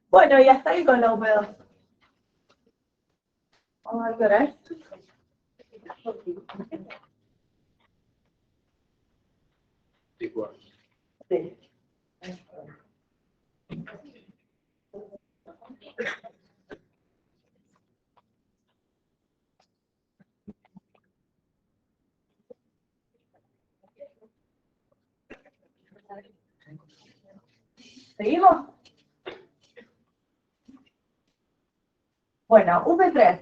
Bueno, y hasta ahí con la UP2. Vamos a ver qué hora es. Sí. ¿Seguimos? Bueno, UP3.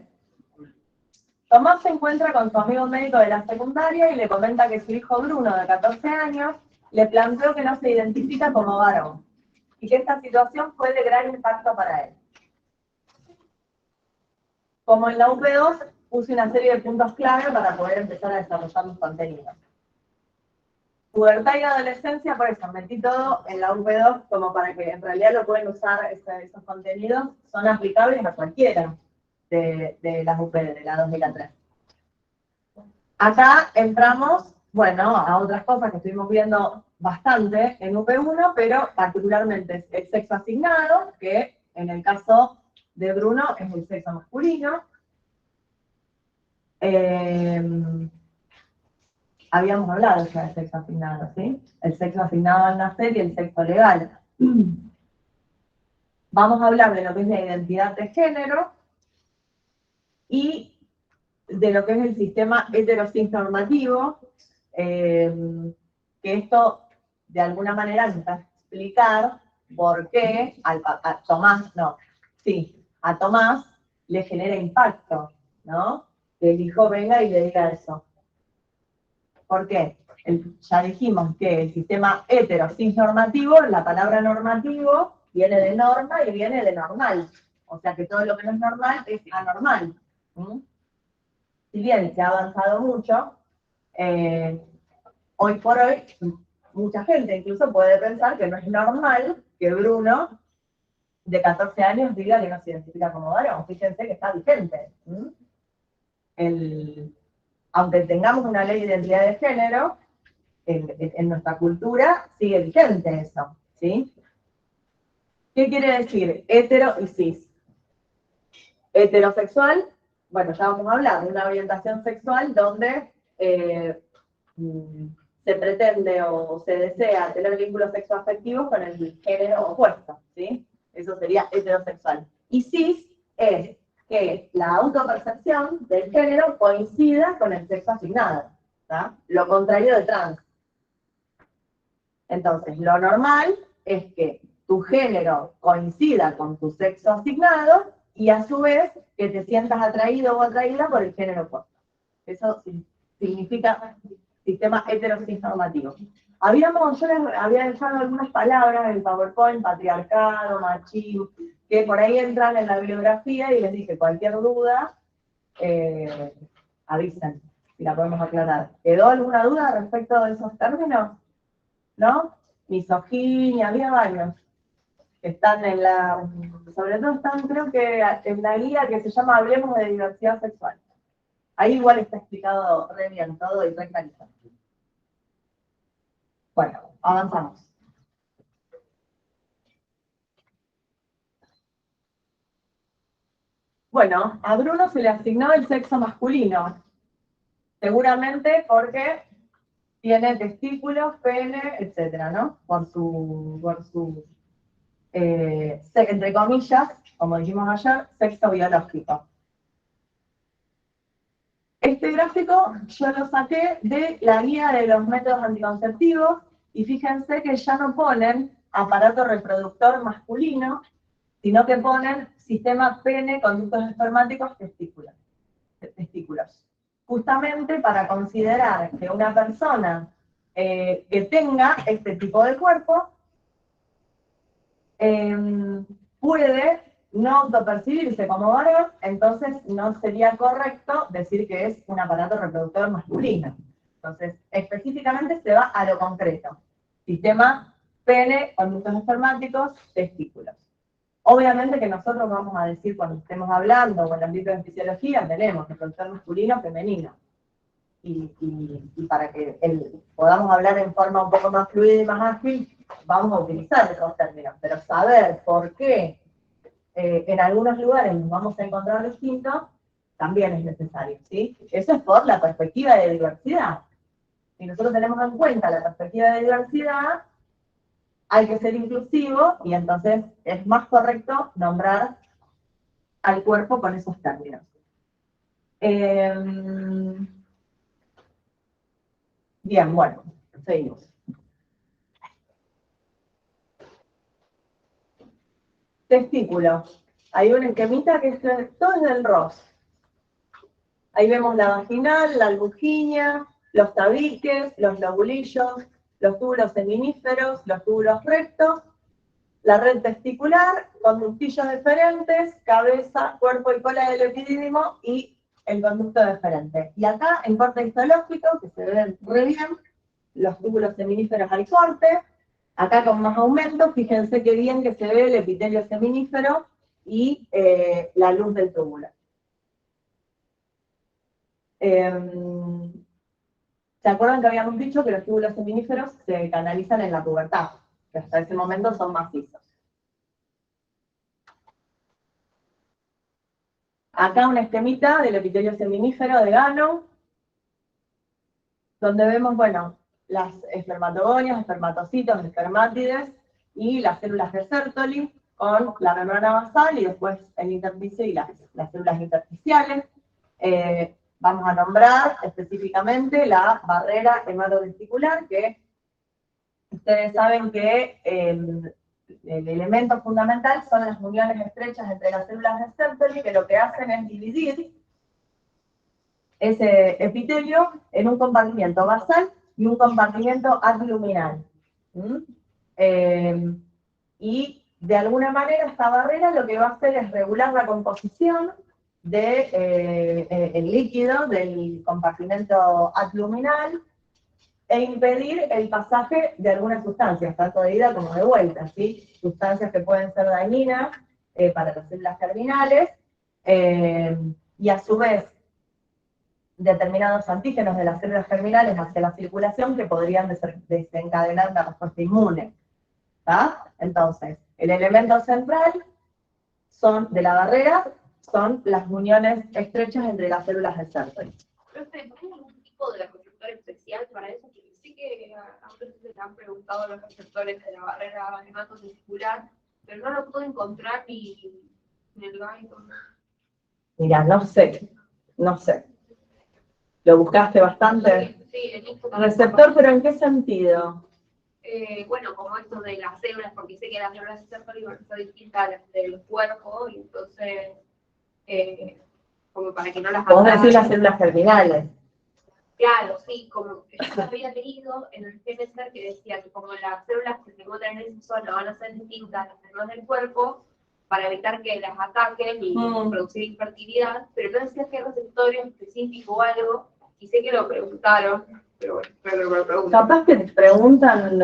Tomás se encuentra con su amigo médico de la secundaria y le comenta que su hijo Bruno, de 14 años, le planteó que no se identifica como varón y que esta situación fue de gran impacto para él. Como en la UP2, puse una serie de puntos clave para poder empezar a desarrollar los contenidos. Pubertad y adolescencia, por eso metí todo en la UP2 como para que en realidad lo pueden usar, esos contenidos son aplicables a cualquiera de las UP, de la 2 y la 3. Acá entramos, bueno, a otras cosas que estuvimos viendo bastante en UP1, pero particularmente el sexo asignado, que en el caso de Bruno es el sexo masculino. Habíamos hablado ya del sexo asignado, ¿sí? El sexo asignado al nacer y el sexo legal. Vamos a hablar de lo que es la identidad de género y de lo que es el sistema heterosis-normativo, que esto de alguna manera nos va a explicar por qué a Tomás le genera impacto, ¿no? Que el hijo venga y le diga eso. ¿Por qué? Ya dijimos que el sistema heterosis-normativo, la palabra normativo, viene de norma y viene de normal. O sea que todo lo que no es normal es anormal. Si bien se ha avanzado mucho, hoy por hoy, mucha gente incluso puede pensar que no es normal que Bruno, de 14 años, diga que no se identifica como varón. Fíjense que está vigente. Aunque tengamos una ley de identidad de género, en nuestra cultura sigue vigente eso, ¿sí? ¿Qué quiere decir hetero y cis? Heterosexual, bueno, ya vamos a hablar de una orientación sexual donde se pretende o se desea tener vínculos sexoafectivos con el género opuesto, ¿sí? Eso sería heterosexual. Y cis es que la autopercepción del género coincida con el sexo asignado, ¿tá? Lo contrario de trans. Entonces, lo normal es que tu género coincida con tu sexo asignado y a su vez que te sientas atraído o atraída por el género opuesto. Eso significa sistema heterosis normativo. Yo les había dejado algunas palabras en el PowerPoint, patriarcado, machismo, que por ahí entran en la bibliografía y les dije, cualquier duda, avisen, si la podemos aclarar. ¿Quedó alguna duda respecto de esos términos? ¿No? Misoginia, había varios que están sobre todo están, creo que en la guía que se llama Hablemos de Diversidad Sexual. Ahí igual está explicado re bien todo y re clarito. Bueno, avanzamos. Bueno, a Bruno se le asignó el sexo masculino, seguramente porque tiene testículos, pene, etcétera, ¿no? Por su entre comillas, como dijimos ayer, sexo biológico. Este gráfico yo lo saqué de la guía de los métodos anticonceptivos y fíjense que ya no ponen aparato reproductor masculino, sino que ponen sistema pene, conductos espermáticos, testículos. Justamente para considerar que una persona que tenga este tipo de cuerpo puede no autopercibirse como varón, entonces no sería correcto decir que es un aparato reproductor masculino. Entonces, específicamente se va a lo concreto. Sistema pene, conductos espermáticos, testículos. Obviamente que nosotros vamos a decir, cuando estemos hablando, o en el ámbito de fisiología, tenemos reproductor masculino, femenino. Y para que podamos hablar en forma un poco más fluida y más ágil, vamos a utilizar esos términos. Pero saber por qué en algunos lugares nos vamos a encontrar distintos, también es necesario, ¿sí? Eso es por la perspectiva de diversidad. Si nosotros tenemos en cuenta la perspectiva de diversidad, hay que ser inclusivo y entonces es más correcto nombrar al cuerpo con esos términos. Bien, bueno, seguimos. Testículo. Hay un esquemita que todo es del ROS. Ahí vemos la vaginal, la albuginia, los tabiques, los lobulillos, los túbulos seminíferos, los túbulos rectos, la red testicular, conductillos deferentes, cabeza, cuerpo y cola del epidídimo y el conducto deferente. Y acá, en corte histológico, que se ven re bien, los túbulos seminíferos al corte. Acá con más aumento, fíjense qué bien que se ve el epitelio seminífero y la luz del túbulo. ¿Se acuerdan que habíamos dicho que los túbulos seminíferos se canalizan en la pubertad? Que hasta ese momento son macizos. Acá una esquemita del epitelio seminífero de Gano, donde vemos, bueno, las espermatogonias, espermatocitos, espermátides y las células de Sertoli con la membrana basal y después el intersticio y las células intersticiales. Vamos a nombrar específicamente la barrera hematotesticular, que ustedes saben que el elemento fundamental son las uniones estrechas entre las células de Sertoli, que lo que hacen es dividir ese epitelio en un compartimiento basal y un compartimiento adluminal. Y de alguna manera esta barrera lo que va a hacer es regular la composición del líquido del compartimento adluminal e impedir el pasaje de algunas sustancias, tanto de ida como de vuelta, ¿sí? Sustancias que pueden ser dañinas para las células germinales y a su vez determinados antígenos de las células germinales hacia la circulación que podrían desencadenar la respuesta inmune. ¿Tá? Entonces, el elemento central de la barrera son las uniones estrechas entre las células de Sertoli. ¿Tiene algún tipo de receptor especial para eso? Porque sí que a veces se han preguntado los receptores de la barrera hematotesticular, pero no lo puedo encontrar ni en el guide. Mira, no sé. ¿Lo buscaste bastante? Sí, en esto. ¿Receptor, pero en qué sentido? Bueno, como esto de las células, porque sé que las células de Sertoli son distintas a las del cuerpo, y entonces, como para que no las Vos decís las células germinales. Claro, sí, como yo había leído en el GNSR que decía que como las células que se encuentran en esa zona van a ser distintas a las células del cuerpo, para evitar que las ataquen y producir infertilidad, pero no decía que receptores específicos o algo, y sé que lo preguntaron, pero bueno, pero lo preguntan. Capaz que te preguntan...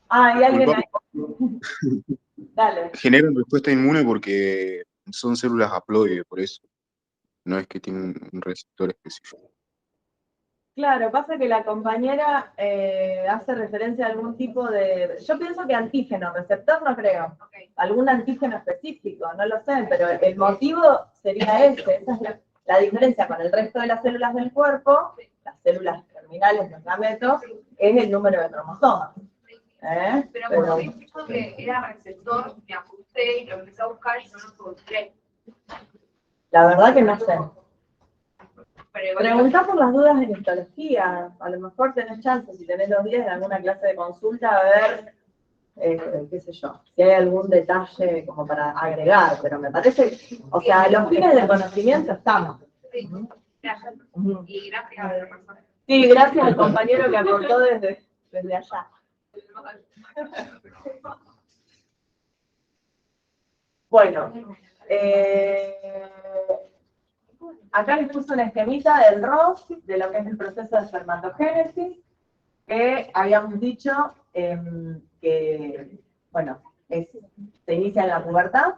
hay alguien ahí. Dale. Generan respuesta inmune porque son células haploide, por eso. No es que tienen un receptor específico. Claro, pasa que la compañera hace referencia a algún tipo de... Yo pienso que antígeno, receptor no creo. Okay. Algún antígeno específico, no lo sé, pero el motivo sería ese. Esa es la diferencia con el resto de las células del cuerpo, las células terminales, los gametos, es el número de cromosomas. Pero como había dicho que era receptor, me asusté y lo empecé a buscar y no lo encontré. La verdad que no sé. Pero igual Preguntá por las dudas de histología. A lo mejor tenés chance, si tenés los días en alguna clase de consulta, a ver, qué sé yo, si hay algún detalle como para agregar. Pero me parece, o sea, los fines del conocimiento estamos. sí, gracias. Y gracias a la persona. Sí, gracias al compañero que aportó desde allá. Bueno, acá les puse una esquemita del ROS, de lo que es el proceso de espermatogénesis, que habíamos dicho que, bueno, se inicia en la pubertad,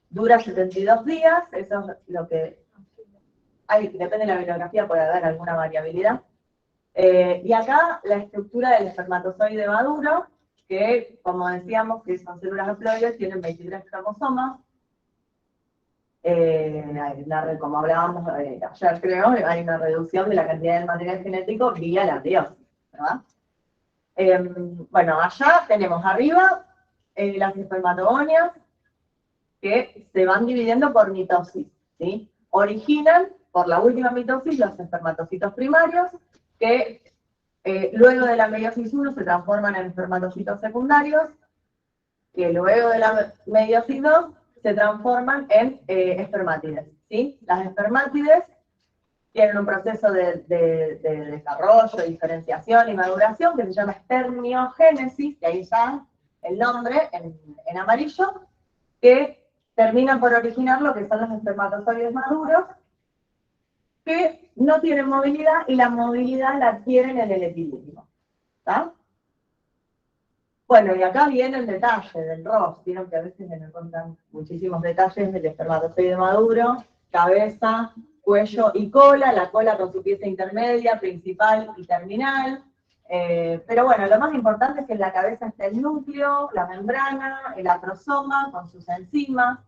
dura 72 días, eso es lo que hay, depende de la bibliografía, puede haber alguna variabilidad. Y acá la estructura del espermatozoide maduro, que como decíamos que son células haploides, tienen 23 cromosomas. Como hablábamos ayer creo, hay una reducción de la cantidad de material genético vía la meiosis, ¿verdad? Bueno, allá tenemos arriba las espermatogonias que se van dividiendo por mitosis, ¿sí? Originan por la última mitosis los espermatocitos primarios que luego de la meiosis 1 se transforman en espermatocitos secundarios, que luego de la meiosis 2 se transforman en espermátides, ¿sí? Las espermátides tienen un proceso de desarrollo, diferenciación y maduración que se llama espermiogénesis, que ahí está el nombre en amarillo, que terminan por originar lo que son los espermatozoides maduros, que no tienen movilidad y la movilidad la adquieren en el epidídimo. ¿Está? Bueno, y acá viene el detalle del ROS. Vieron que a veces me contan muchísimos detalles del espermatozoide maduro, cabeza, cuello y cola, la cola con su pieza intermedia, principal y terminal. Pero bueno, lo más importante es que en la cabeza está el núcleo, la membrana, el atrosoma con sus enzimas.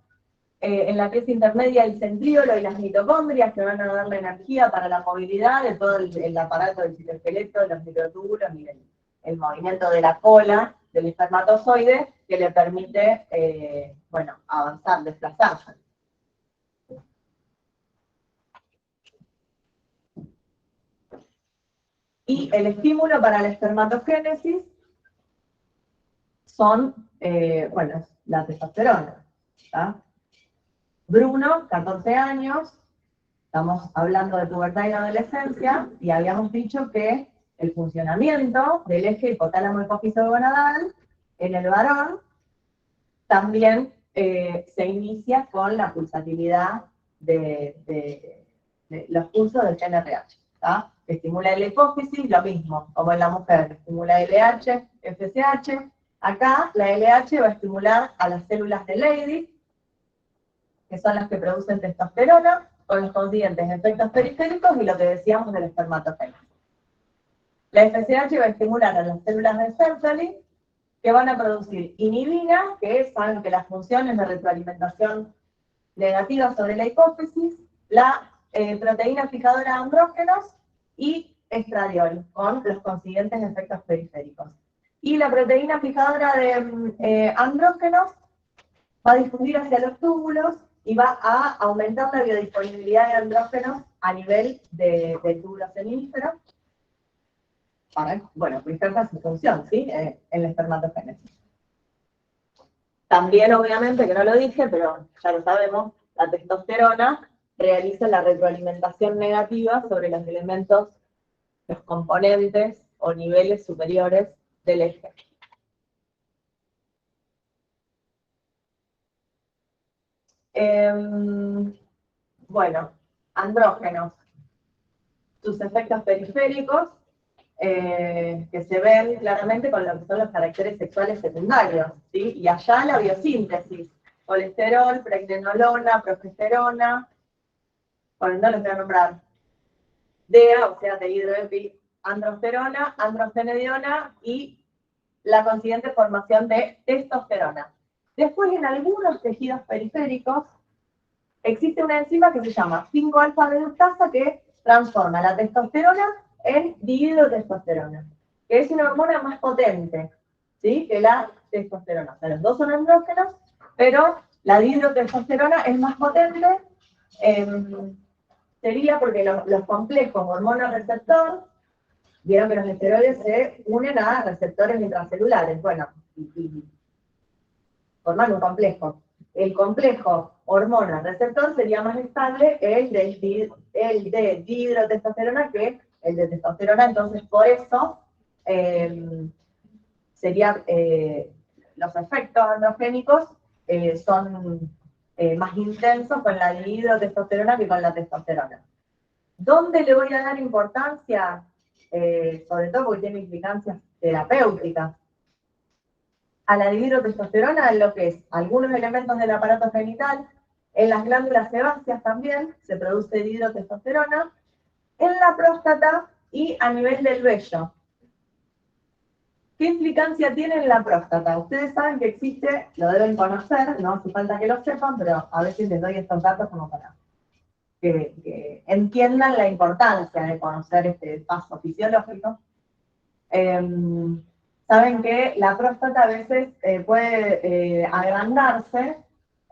En la pieza intermedia el centríolo y las mitocondrias que van a dar la energía para la movilidad de todo el aparato del citoesqueleto, los microtúbulos y el movimiento de la cola del espermatozoide que le permite, bueno, avanzar, desplazarse. Y el estímulo para la espermatogénesis son, bueno, la testosterona, ¿está? Bruno, 14 años, estamos hablando de pubertad y adolescencia, y habíamos dicho que el funcionamiento del eje hipotálamo hipófiso gonadal en el varón también se inicia con la pulsatilidad de los pulsos del GnRH, ¿tá? Estimula la hipófisis, lo mismo, como en la mujer, estimula LH, FSH. Acá la LH va a estimular a las células de Leydig, que son las que producen testosterona, con los consiguientes efectos periféricos y lo que decíamos del espermatogénesis. La FSH va a estimular a las células de Sertoli, que van a producir inhibina, que saben que las funciones de retroalimentación negativa sobre la hipófisis, la proteína fijadora de andrógenos y estradiol, con los consiguientes efectos periféricos. Y la proteína fijadora de andrógenos va a difundir hacia los túbulos y va a aumentar la biodisponibilidad de andrógenos a nivel del túbulo seminífero para, bueno, ejerza su función, ¿sí? En la espermatogénesis. También, obviamente, que no lo dije, pero ya lo sabemos, la testosterona realiza la retroalimentación negativa sobre los elementos, los componentes o niveles superiores del eje. Bueno, andrógenos, sus efectos periféricos, que se ven claramente con lo que son los caracteres sexuales secundarios, ¿sí? Y allá la biosíntesis, colesterol, pregnenolona, progesterona, bueno, no los voy a nombrar, DEA, o sea, dehidroepiandrosterona, androstenediona y la consiguiente formación de testosterona. Después, en algunos tejidos periféricos, existe una enzima que se llama 5-alfa-reductasa que transforma la testosterona en dihidrotestosterona, que es una hormona más potente. ¿sí? Que la testosterona. O sea, los dos son andrógenos, pero la dihidrotestosterona es más potente, sería porque los complejos hormona-receptor, vieron que los esteroides se unen a receptores intracelulares, bueno, y forman un complejo. El complejo hormona-receptor sería más estable el de dihidrotestosterona que el de testosterona, entonces por eso sería, los efectos androgénicos son más intensos con la dihidrotestosterona que con la testosterona. ¿Dónde le voy a dar importancia? Sobre todo porque tiene implicancias terapéuticas. A la dihidrotestosterona en lo que es algunos elementos del aparato genital, en las glándulas sebáceas también se produce dihidrotestosterona, en la próstata y a nivel del vello. ¿Qué implicancia tiene en la próstata? Ustedes saben que existe, lo deben conocer, no hace falta que lo sepan, pero a veces les doy estos datos como para que entiendan la importancia de conocer este paso fisiológico. Saben que la próstata a veces puede agrandarse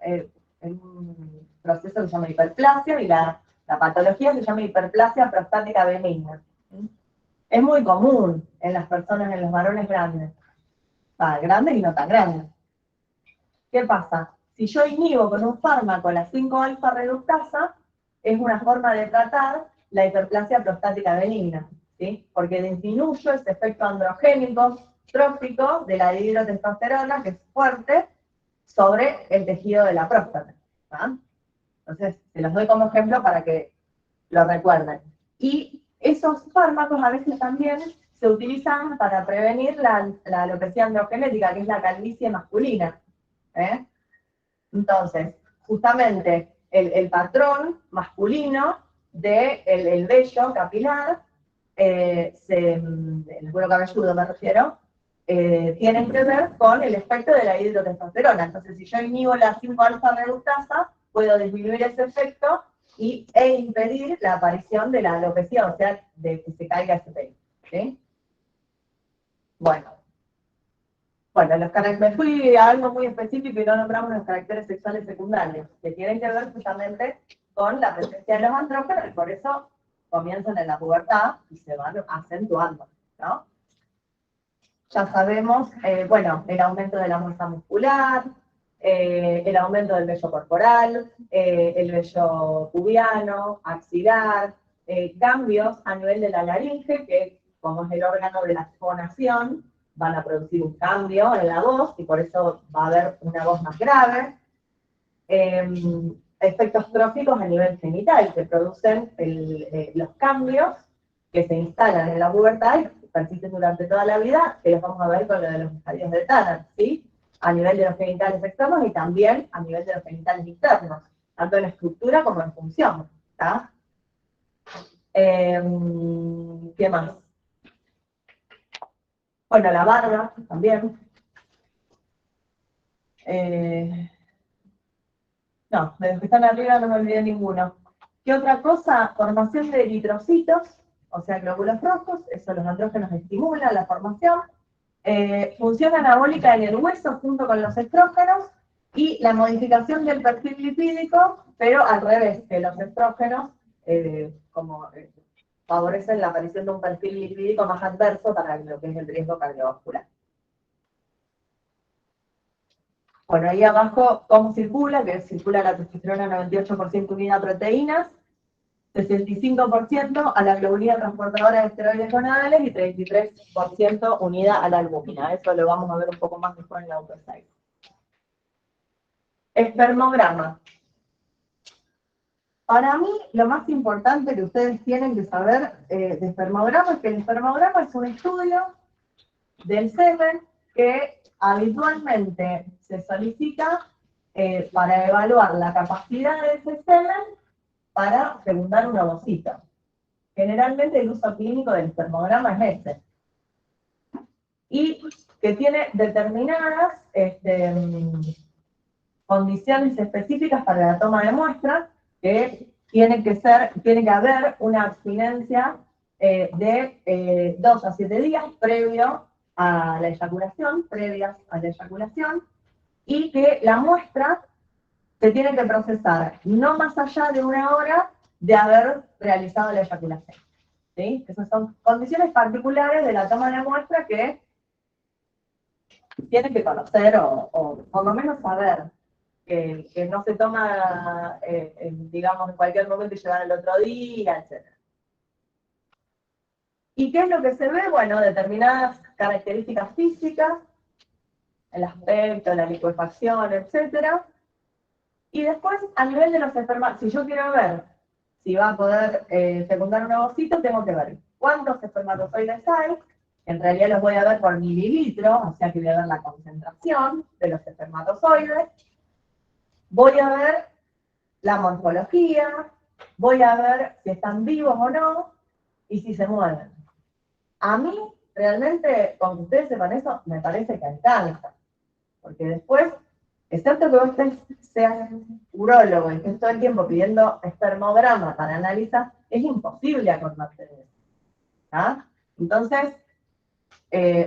en un proceso que se llama hiperplasia y la patología se llama hiperplasia prostática benigna. Es muy común en las personas, en los varones grandes. Grandes y no tan grandes. ¿Qué pasa? Si yo inhibo con un fármaco la 5-alfa reductasa, es una forma de tratar la hiperplasia prostática benigna, ¿sí? Porque disminuyo ese efecto androgénico trófico de la dihidrotestosterona, que es fuerte, sobre el tejido de la próstata. ¿Sí? Entonces, se los doy como ejemplo para que lo recuerden. Y esos fármacos a veces también se utilizan para prevenir la alopecia androgenética, que es la calvicie masculina. Entonces, justamente el patrón masculino del vello capilar, el cuero cabelludo me refiero, tienen que ver con el efecto de la dihidrotestosterona. Entonces, si yo inhibo la 5-alfa reductasa, puedo disminuir ese efecto e impedir la aparición de la alopecia, o sea, de que se caiga ese pelo. ¿Sí? Bueno, me fui a algo muy específico y no nombramos los caracteres sexuales secundarios, que tienen que ver justamente con la presencia de los andrógenos, y por eso comienzan en la pubertad y se van acentuando, ¿no? Ya sabemos, el aumento de la masa muscular, el aumento del vello corporal, el vello pubiano, axilar, cambios a nivel de la laringe, que como es el órgano de la fonación, van a producir un cambio en la voz y por eso va a haber una voz más grave. Efectos tróficos a nivel genital que producen los cambios que se instalan en la pubertad y persisten durante toda la vida, que los vamos a ver con lo de los estadios de Tanner, ¿sí? A nivel de los genitales externos y también a nivel de los genitales internos, tanto en estructura como en función. ¿Tá? ¿Qué más? Bueno, la barba también. No, de los que están arriba no me olvidé ninguno. ¿Qué otra cosa? Formación de eritrocitos, o sea, glóbulos rojos, eso los andrógenos estimulan la formación. Función anabólica en el hueso junto con los estrógenos y la modificación del perfil lipídico, pero al revés, que los estrógenos favorecen la aparición de un perfil lipídico más adverso para lo que es el riesgo cardiovascular. Bueno, ahí abajo, ¿cómo circula? Que circula la testosterona 98% unida a proteínas, 65% a la globulina transportadora de esteroides gonadales y 33% unida a la albúmina. Eso lo vamos a ver un poco más después en la autopsia. Espermograma. Para mí, lo más importante que ustedes tienen que saber de espermograma es que el espermograma es un estudio del semen que habitualmente se solicita para evaluar la capacidad de ese semen para fecundar un ovocito. Generalmente el uso clínico del espermograma es ese. Y que tiene determinadas condiciones específicas para la toma de muestras, que tiene que haber una abstinencia de 2 a 7 días previo a la eyaculación, previas a la eyaculación, y que la muestra se tiene que procesar no más allá de 1 hora de haber realizado la eyaculación. ¿Sí? Esas son condiciones particulares de la toma de muestra que tienen que conocer o por lo menos saber que no se toma, digamos, en cualquier momento y llegar al otro día, etc. ¿Y qué es lo que se ve? Bueno, determinadas características físicas, el aspecto, la liquefacción, etc. Y después, a nivel de los espermatozoides, si yo quiero ver si va a poder fecundar un ovocito, tengo que ver cuántos espermatozoides hay. En realidad los voy a ver por mililitro, o sea que voy a ver la concentración de los espermatozoides. Voy a ver la morfología, voy a ver si están vivos o no, y si se mueven. A mí, realmente, con que ustedes sepan eso, me parece que alcanza. Porque después, excepto que vos seas urólogo y estés todo el tiempo pidiendo espermograma para analizar, es imposible acordarte de eso. ¿Ah? Entonces,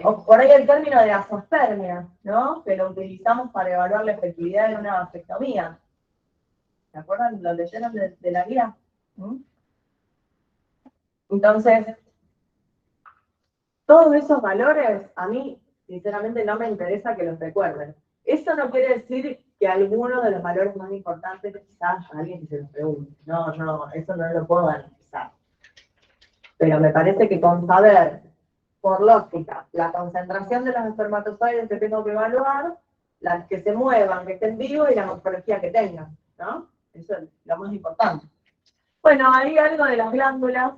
o por ahí el término de azospermia, ¿no? Que lo utilizamos para evaluar la efectividad de una vasectomía. ¿Se acuerdan? ¿Lo leyeron de la guía? ¿Mm? Entonces, todos esos valores, a mí, sinceramente, no me interesa que los recuerden. Eso no quiere decir que alguno de los valores más importantes quizás a alguien se los pregunte. No, eso no lo puedo analizar. Pero me parece que con saber, por lógica, la concentración de los espermatozoides que tengo que evaluar, las que se muevan, que estén vivos y la morfología que tengan, ¿no? Eso es lo más importante. Bueno, hay algo de las glándulas,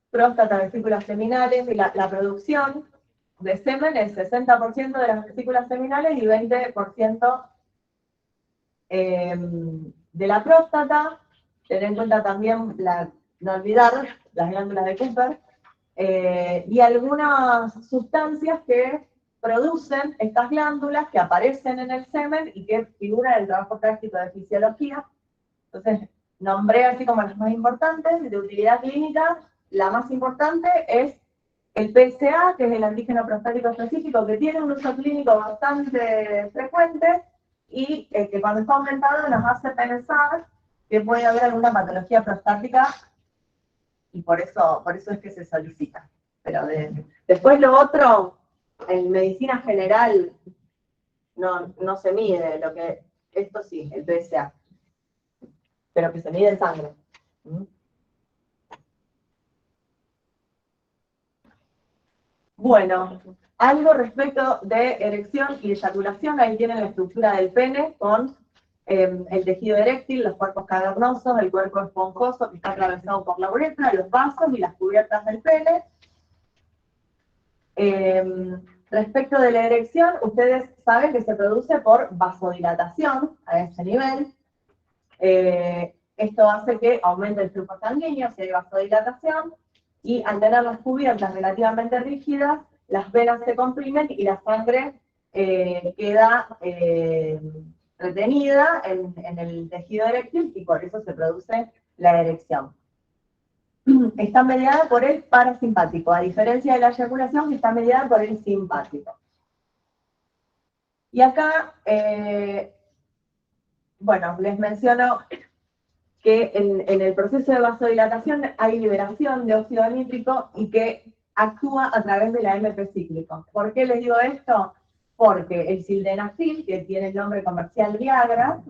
próstata, vesículas seminales y la producción de semen es 60% de las vesículas seminales y 20% de la próstata. Tener en cuenta también, no olvidar, las glándulas de Cooper y algunas sustancias que producen estas glándulas que aparecen en el semen y que figuran en el trabajo práctico de fisiología. Entonces, nombré así como las más importantes. De utilidad clínica, la más importante es el PSA, que es el antígeno prostático específico, que tiene un uso clínico bastante frecuente y que cuando está aumentado nos hace pensar que puede haber alguna patología prostática y por eso es que se solicita. Pero después lo otro, en medicina general, no se mide, esto sí, el PSA, pero que se mide en sangre. Bueno, algo respecto de erección y eyaculación, ahí tienen la estructura del pene con el tejido eréctil, los cuerpos cavernosos, el cuerpo esponjoso que está atravesado por la uretra, los vasos y las cubiertas del pene. Respecto de la erección, ustedes saben que se produce por vasodilatación a ese nivel. Esto hace que aumente el flujo sanguíneo si hay vasodilatación, y al tener las cubiertas relativamente rígidas, las venas se comprimen y la sangre queda retenida en el tejido eréctil y por eso se produce la erección. Está mediada por el parasimpático, a diferencia de la eyaculación que está mediada por el simpático. Y acá, bueno, les menciono que en el proceso de vasodilatación hay liberación de óxido nítrico y que actúa a través de la AMP cíclico. ¿Por qué les digo esto? Porque el sildenafil, que tiene el nombre comercial Viagra,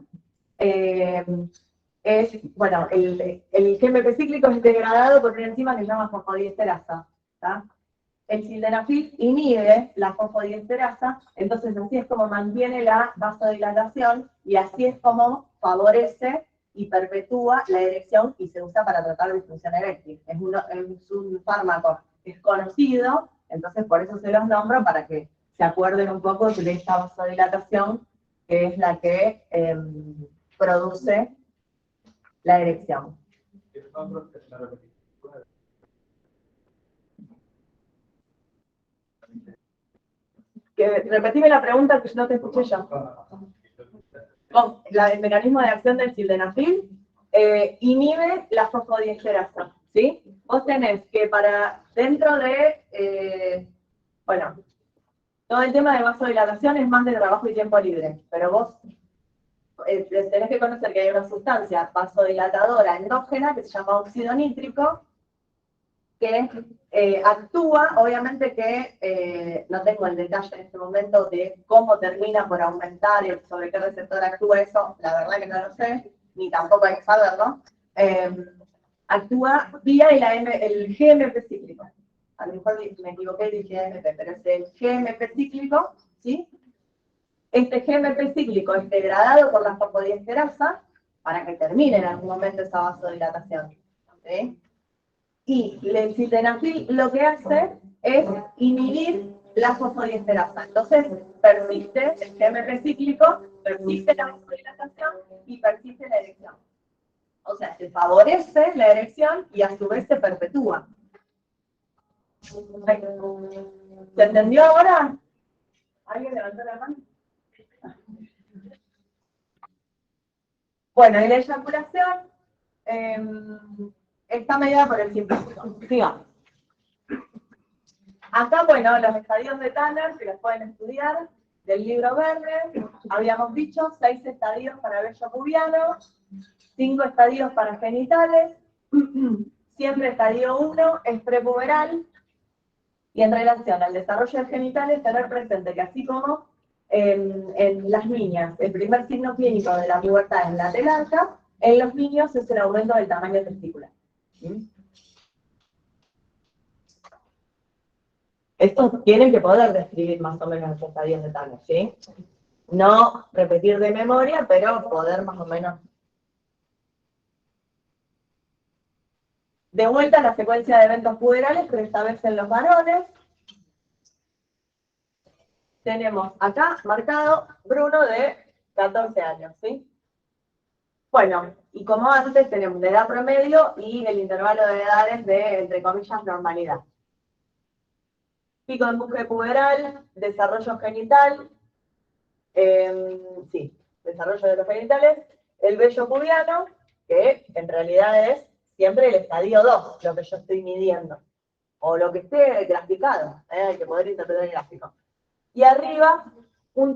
bueno, el GMP cíclico es degradado por una enzima que se llama fosfodiesterasa. El sildenafil inhibe la fosfodiesterasa, entonces así es como mantiene la vasodilatación y así es como favorece y perpetúa la erección y se usa para tratar disfunción eréctil. Es un fármaco desconocido, entonces por eso se los nombro, para que se acuerden un poco de esta vasodilatación que es la que produce la erección. Repetime la pregunta que no te escuché yo. El mecanismo de acción del sildenafil inhibe la fosfodiesterasa, ¿sí? Vos tenés que dentro de Bueno, todo el tema de vasodilatación es más de trabajo y tiempo libre, pero vos tenés que conocer que hay una sustancia vasodilatadora endógena que se llama óxido nítrico, que actúa, obviamente que no tengo el detalle en este momento de cómo termina por aumentar y sobre qué receptor actúa eso, la verdad que no lo sé, ni tampoco hay que saberlo. Actúa vía el GMP cíclico. A lo mejor me equivoqué y dije AMP, pero es el GMP cíclico, ¿sí? Este GMP cíclico es degradado por la fosfodiesterasa para que termine en algún momento esa vasodilatación. ¿Okay? Y el sildenafil lo que hace es inhibir la fosfodiesterasa. Entonces, persiste el GMP cíclico, persiste la vasodilatación y persiste la erección. O sea, se favorece la erección y a su vez se perpetúa. ¿Se entendió ahora? ¿Alguien levantó la mano? Bueno, y la eyaculación está medida por el simplífico. Sigamos. Acá, bueno, los estadios de Tanner, que los pueden estudiar, del libro verde, habíamos dicho 6 estadios para vello pubiano, 5 estadios para genitales, siempre estadio 1 es prepuberal, y en relación al desarrollo del genitales, tener presente que así como en las niñas, el primer signo clínico de la pubertad es la telanca, en los niños es el aumento del tamaño testicular. ¿Sí? Esto tienen que poder describir más o menos los estadios de Tanner, ¿sí? No repetir de memoria, pero poder más o menos. De vuelta a la secuencia de eventos puberales, pero esta vez en los varones. Tenemos acá marcado Bruno de 14 años, ¿sí? Bueno, y como antes tenemos la edad promedio y el intervalo de edades de, entre comillas, normalidad. Pico de empuje puberal, desarrollo genital, sí, desarrollo de los genitales, el vello pubiano, que en realidad es siempre el estadio 2, lo que yo estoy midiendo, o lo que esté graficado, hay que poder interpretar el gráfico. Y arriba, un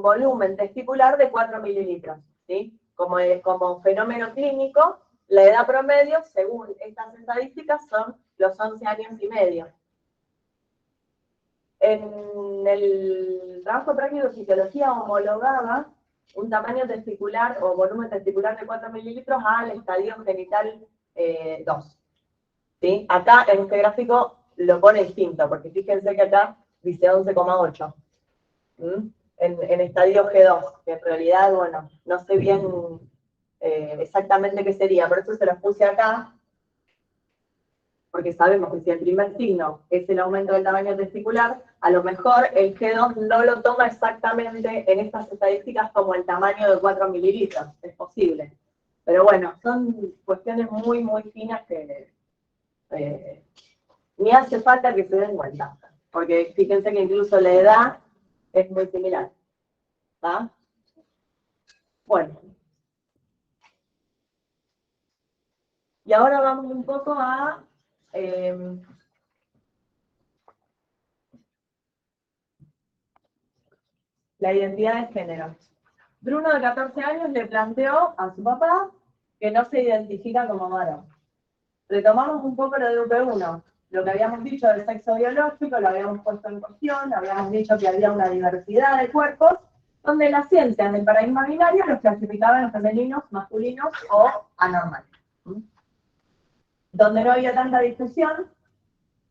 volumen testicular de 4 mililitros, ¿sí? Como fenómeno clínico, la edad promedio, según estas estadísticas, son los 11 años y medio. En el trabajo práctico de fisiología homologaba un tamaño testicular o volumen testicular de 4 mililitros al estadio genital 2. ¿Sí? Acá en este gráfico lo pone distinto, porque fíjense que acá dice 11,8. En estadio G2, que en realidad, bueno, no sé bien exactamente qué sería, por eso se los puse acá, porque sabemos que si el primer signo es el aumento del tamaño testicular, a lo mejor el G2 no lo toma exactamente en estas estadísticas como el tamaño de 4 mililitros, es posible. Pero bueno, son cuestiones muy, muy finas que ni hace falta que se den cuenta, porque fíjense que incluso la edad es muy similar. ¿Ah? Bueno. Y ahora vamos un poco a la identidad de género. Bruno, de 14 años, le planteó a su papá que no se identifica como varón. Retomamos un poco lo de UP1, lo que habíamos dicho del sexo biológico, lo habíamos puesto en cuestión, habíamos dicho que había una diversidad de cuerpos, donde la ciencia en el paradigma binario los clasificaba en femeninos, masculinos o anormales. Donde no había tanta discusión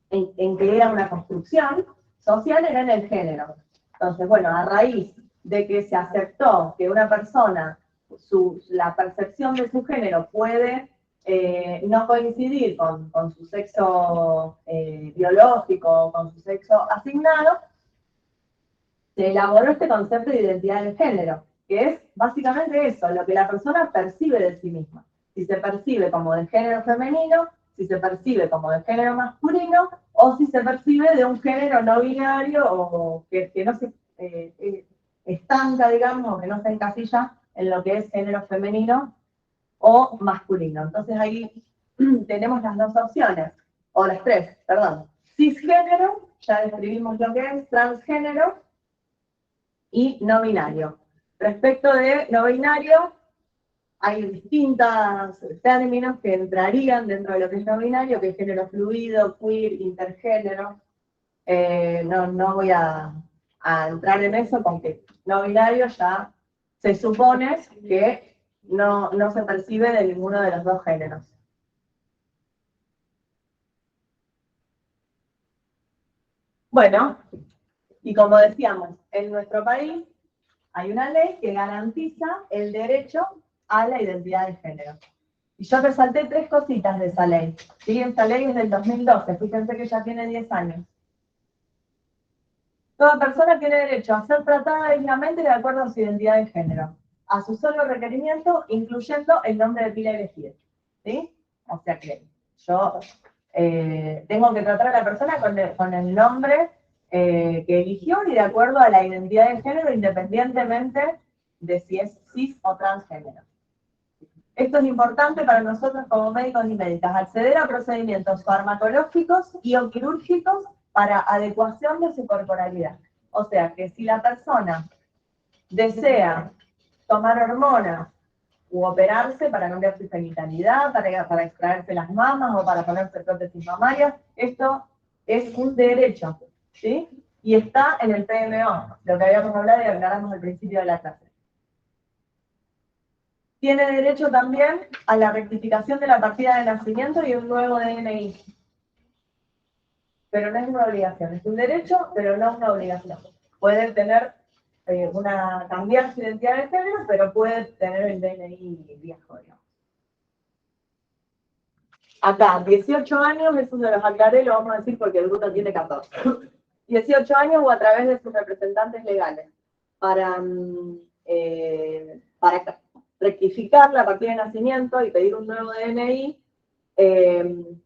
en que era una construcción social era en el género. Entonces, bueno, a raíz de que se aceptó que una persona, la percepción de su género puede no coincidir con su sexo biológico, con su sexo asignado, se elaboró este concepto de identidad de género, que es básicamente eso, lo que la persona percibe de sí misma. Si se percibe como de género femenino, si se percibe como de género masculino, o si se percibe de un género no binario, o que no se estanca, digamos, o que no se encasilla en lo que es género femenino o masculino. Entonces ahí tenemos las dos opciones, o las tres, perdón. Cisgénero, ya describimos lo que es transgénero y no binario. Respecto de no binario, hay distintos términos que entrarían dentro de lo que es no binario, que es género fluido, queer, intergénero. No voy a entrar en eso porque no binario ya se supone que no se percibe de ninguno de los dos géneros. Bueno, y como decíamos, en nuestro país hay una ley que garantiza el derecho a la identidad de género. Y yo resalté 3 cositas de esa ley. ¿Sí? Esta ley es del 2012, fíjense que ya tiene 10 años. Toda persona tiene derecho a ser tratada dignamente de acuerdo a su identidad de género, a su solo requerimiento, incluyendo el nombre de pila elegida. ¿Sí? O sea que yo tengo que tratar a la persona con el nombre que eligió y de acuerdo a la identidad de género, independientemente de si es cis o transgénero. Esto es importante para nosotros como médicos y médicas, acceder a procedimientos farmacológicos y o quirúrgicos para adecuación de su corporalidad. O sea, que si la persona desea tomar hormonas u operarse para cambiar su genitalidad, para extraerse las mamas o para ponerse prótesis mamarias, esto es un derecho, ¿sí? Y está en el PMO, lo que habíamos hablado y aclaramos al principio de la clase. Tiene derecho también a la rectificación de la partida de nacimiento y un nuevo DNI. Pero no es una obligación, es un derecho, pero no una obligación. Puede tener cambiar su identidad de género, pero puede tener el DNI viejo, digamos. Acá, 18 años, eso se los aclaré, lo vamos a decir porque el bruto tiene 14. 18 años o a través de sus representantes legales para rectificar la partida de nacimiento y pedir un nuevo DNI. En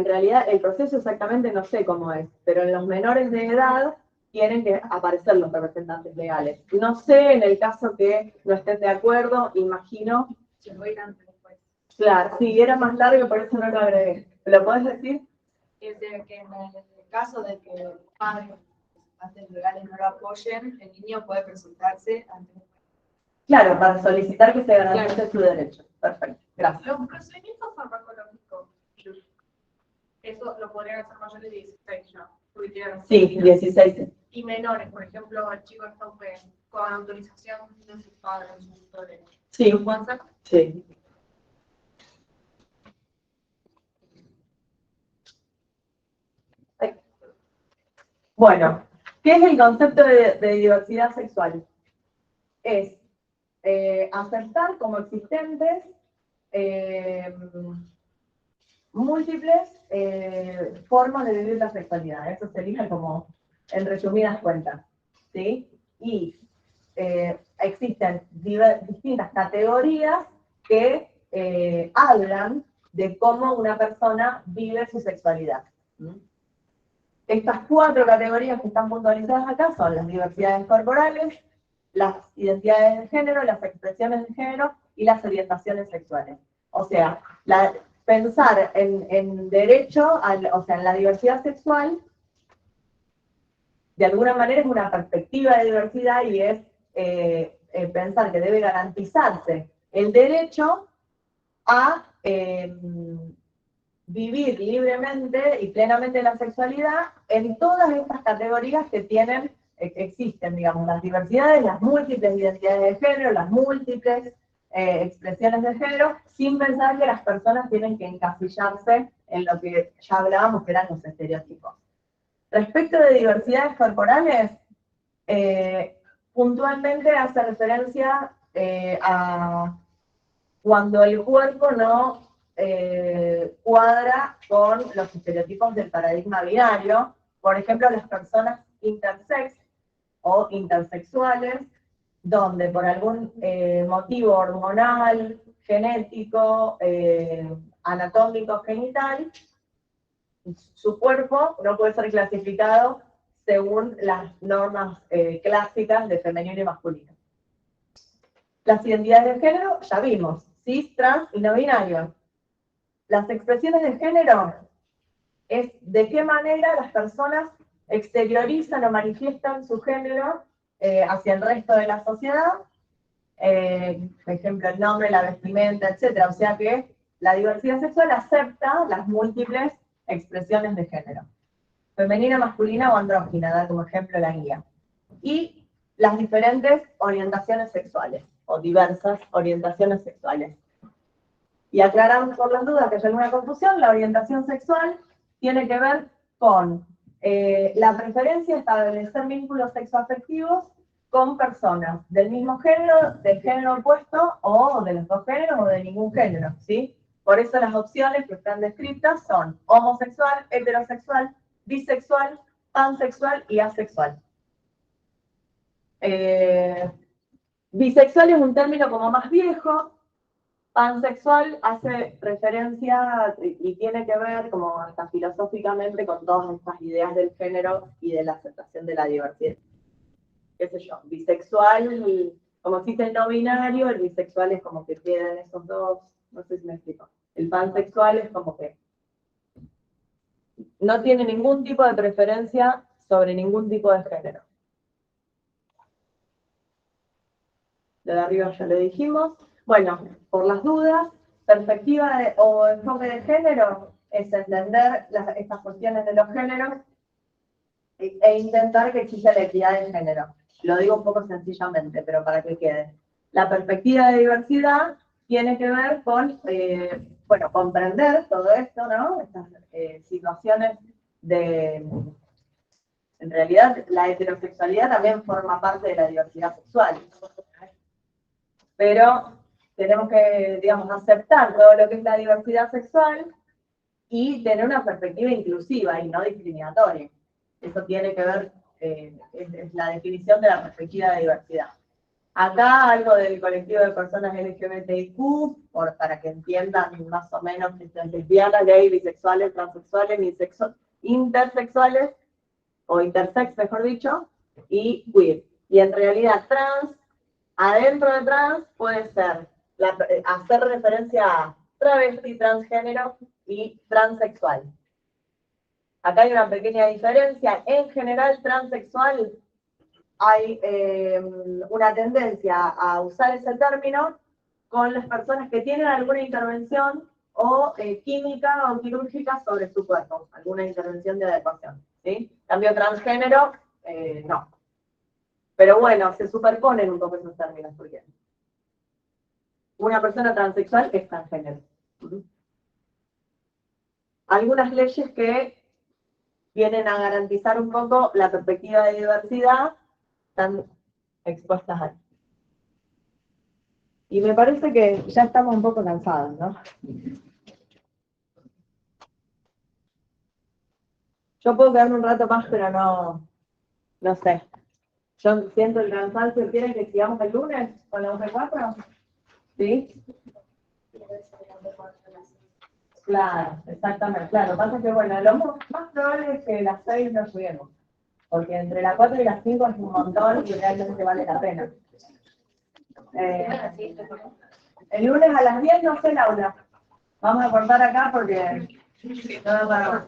realidad, el proceso exactamente no sé cómo es, pero en los menores de edad tienen que aparecer los representantes legales. No sé, en el caso que no estén de acuerdo, imagino. Se lo irán después. Claro, sí, era más largo, por eso no lo agregué. ¿Lo podés decir? Es de que en el caso de que los padres antes legales no lo apoyen, el niño puede presentarse ante un juez. Claro, para solicitar que se garantice su derecho. Perfecto, gracias. Los procedimientos farmacológicos, eso lo podrían hacer mayores de 16 ya. Sí, 16. Y menores, por ejemplo, el chico está con autorización de sus padres, de sus tutores. Sí. ¿Lo pueden hacer? Sí. Bueno, ¿qué es el concepto de diversidad sexual? Es aceptar como existentes múltiples formas de vivir la sexualidad. Eso sería como en resumidas cuentas, ¿sí? Y existen distintas categorías que hablan de cómo una persona vive su sexualidad. Estas 4 categorías que están puntualizadas acá son las diversidades corporales, las identidades de género, las expresiones de género y las orientaciones sexuales. O sea, pensar en derecho, o sea, en la diversidad sexual, de alguna manera es una perspectiva de diversidad y es pensar que debe garantizarse el derecho a vivir libremente y plenamente la sexualidad en todas estas categorías que existen, digamos, las diversidades, las múltiples identidades de género, las múltiples expresiones de género, sin pensar que las personas tienen que encasillarse en lo que ya hablábamos que eran los estereotipos. Respecto de diversidades corporales, puntualmente hace referencia a cuando el cuerpo no cuadra con los estereotipos del paradigma binario, por ejemplo, las personas intersex o intersexuales, donde por algún motivo hormonal, genético, anatómico, genital, su cuerpo no puede ser clasificado según las normas clásicas de femenino y masculino. Las identidades de género, ya vimos, cis, trans y no binario. Las expresiones de género es de qué manera las personas exteriorizan o manifiestan su género hacia el resto de la sociedad. Por ejemplo, el nombre, la vestimenta, etc. O sea que la diversidad sexual acepta las múltiples expresiones de género. Femenina, masculina o andrógina, da como ejemplo la guía. Y las diferentes orientaciones sexuales, o diversas orientaciones sexuales. Y aclaramos por las dudas que haya alguna confusión, la orientación sexual tiene que ver con la preferencia de establecer vínculos sexoafectivos con personas del mismo género, del género opuesto, o de los dos géneros, o de ningún género, ¿sí? Por eso las opciones que están descritas son homosexual, heterosexual, bisexual, pansexual y asexual. Bisexual es un término como más viejo. Pansexual hace referencia y tiene que ver como hasta filosóficamente con todas estas ideas del género y de la aceptación de la diversidad. Qué sé yo, bisexual, como existe el no binario, el bisexual es como que quedan esos dos, no sé si me explico. El pansexual es como que no tiene ningún tipo de preferencia sobre ningún tipo de género. Lo de arriba ya lo dijimos. Bueno, por las dudas, perspectiva o enfoque de género es entender estas cuestiones de los géneros e intentar que exista la equidad de género. Lo digo un poco sencillamente, pero para que quede. La perspectiva de diversidad tiene que ver con, bueno, comprender todo esto, ¿no? Estas situaciones de... En realidad, la heterosexualidad también forma parte de la diversidad sexual. Pero tenemos que, digamos, aceptar todo lo que es la diversidad sexual y tener una perspectiva inclusiva y no discriminatoria. Eso tiene que ver, es la definición de la perspectiva de diversidad. Acá algo del colectivo de personas LGBTIQ, para que entiendan más o menos que son lesbianas, gay, bisexuales, transexuales, intersexuales, o intersex, mejor dicho, y queer. Y en realidad trans, adentro de trans puede ser hacer referencia a travesti, transgénero y transexual. Acá hay una pequeña diferencia. En general, transexual hay una tendencia a usar ese término con las personas que tienen alguna intervención o química o quirúrgica sobre su cuerpo, alguna intervención de adecuación, ¿sí? Cambio transgénero, no. Pero bueno, se superponen un poco esos términos, porque una persona transexual es transgénero. Algunas leyes que vienen a garantizar un poco la perspectiva de diversidad están expuestas ahí. Y me parece que ya estamos un poco cansados, ¿no? Yo puedo quedarme un rato más, pero no sé. Yo siento el cansancio. ¿Quieren que sigamos el lunes con la UP4? ¿Sí? Claro, exactamente. Claro, pasa que, bueno, lo más probable es que las 6 no lleguemos. Porque entre las 4 y las 5 es un montón y realmente vale la pena. El lunes a las 10 no sé, Laura. Vamos a cortar acá porque no da para más.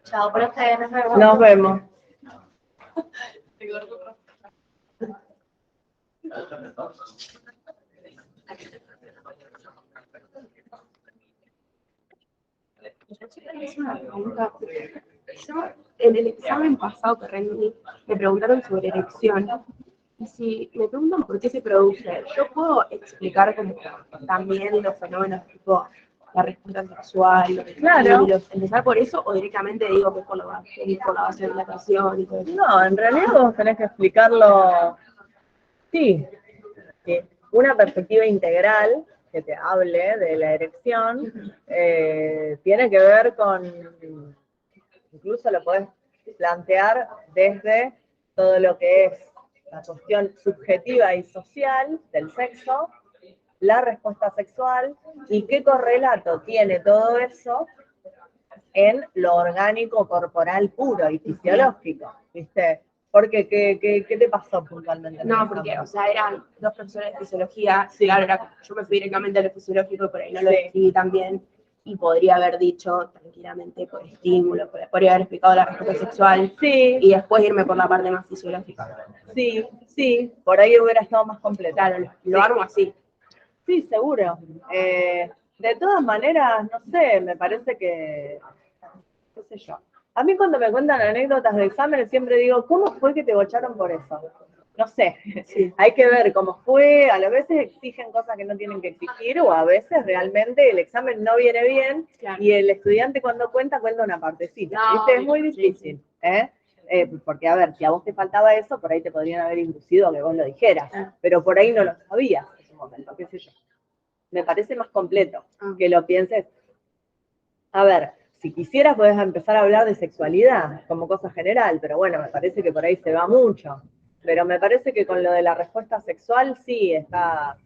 Chao, profe, nos vemos. Nos vemos. Es una pregunta. Yo, en el examen pasado que rendí, me preguntaron sobre erección. Y si me preguntan por qué se produce, yo puedo explicar como también los fenómenos tipo la respuesta sexual, los estímulos, empezar por eso, o directamente digo que es por la base de la atracción y todo eso. No, en realidad vos tenés que explicarlo, sí, una perspectiva integral que te hable de la erección, tiene que ver con, incluso lo podés plantear desde todo lo que es la cuestión subjetiva y social del sexo, la respuesta sexual, y qué correlato tiene todo eso en lo orgánico corporal puro y fisiológico, ¿viste? ¿Por qué? ¿Qué te pasó puntualmente? en el No, porque, examen? o sea, eran dos profesores de fisiología, Sí. claro, yo me fui directamente a lo fisiológico y por ahí no lo Sí. escribí tan bien, y podría haber dicho tranquilamente por estímulo, podría haber explicado la respuesta sexual, Sí, y después irme por la parte más fisiológica. sí, por ahí hubiera estado más completo. Claro, lo armo así. Sí, seguro. De todas maneras, no sé, me parece que, qué sé yo. A mí cuando me cuentan anécdotas de exámenes siempre digo, ¿cómo fue que te bocharon por eso? No sé, hay que ver cómo fue, a veces exigen cosas que no tienen que exigir o a veces realmente el examen no viene bien Claro. y el estudiante cuando cuenta una partecita. No, ¿Viste? Es muy sí, difícil, ¿eh? Porque a ver, si a vos te faltaba eso, por ahí te podrían haber inducido a que vos lo dijeras, pero por ahí no lo sabías en ese momento, qué sé yo. Me parece más completo que lo pienses. A ver, si quisieras podés empezar a hablar de sexualidad como cosa general, pero bueno, me parece que por ahí se va mucho. Pero me parece que con lo de la respuesta sexual sí está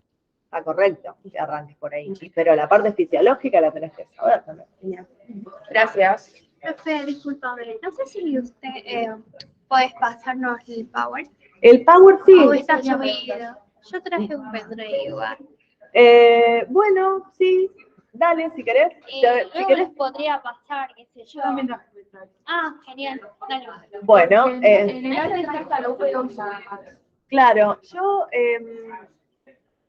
correcto que arranques por ahí. Pero la parte fisiológica la tenés que saber también. Genial. Gracias. Profe, discúlpame, no sé si usted puedes pasarnos el power. El Power sí. O está subido. Yo traje un pendrive igual. Bueno, sí. Dale, si querés. Si Luego querés. les podría pasar, qué sé yo. Ah, genial. Dale. Bueno, En el arte lo puedo usar. claro, yo,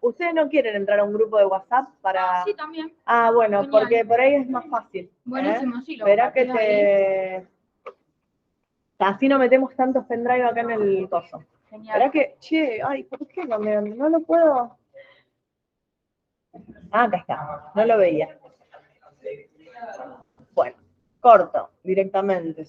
ustedes no quieren entrar a un grupo de WhatsApp para... Sí, también. Ah, bueno, Genial. porque por ahí es más fácil. Buenísimo, sí. Lo Verá que compartís ahí. así no metemos tantos pendrive acá en el coso. Genial. Verá que, che, ay, ¿por qué no lo puedo? Ah, acá está, no lo veía. Bueno, corto, directamente.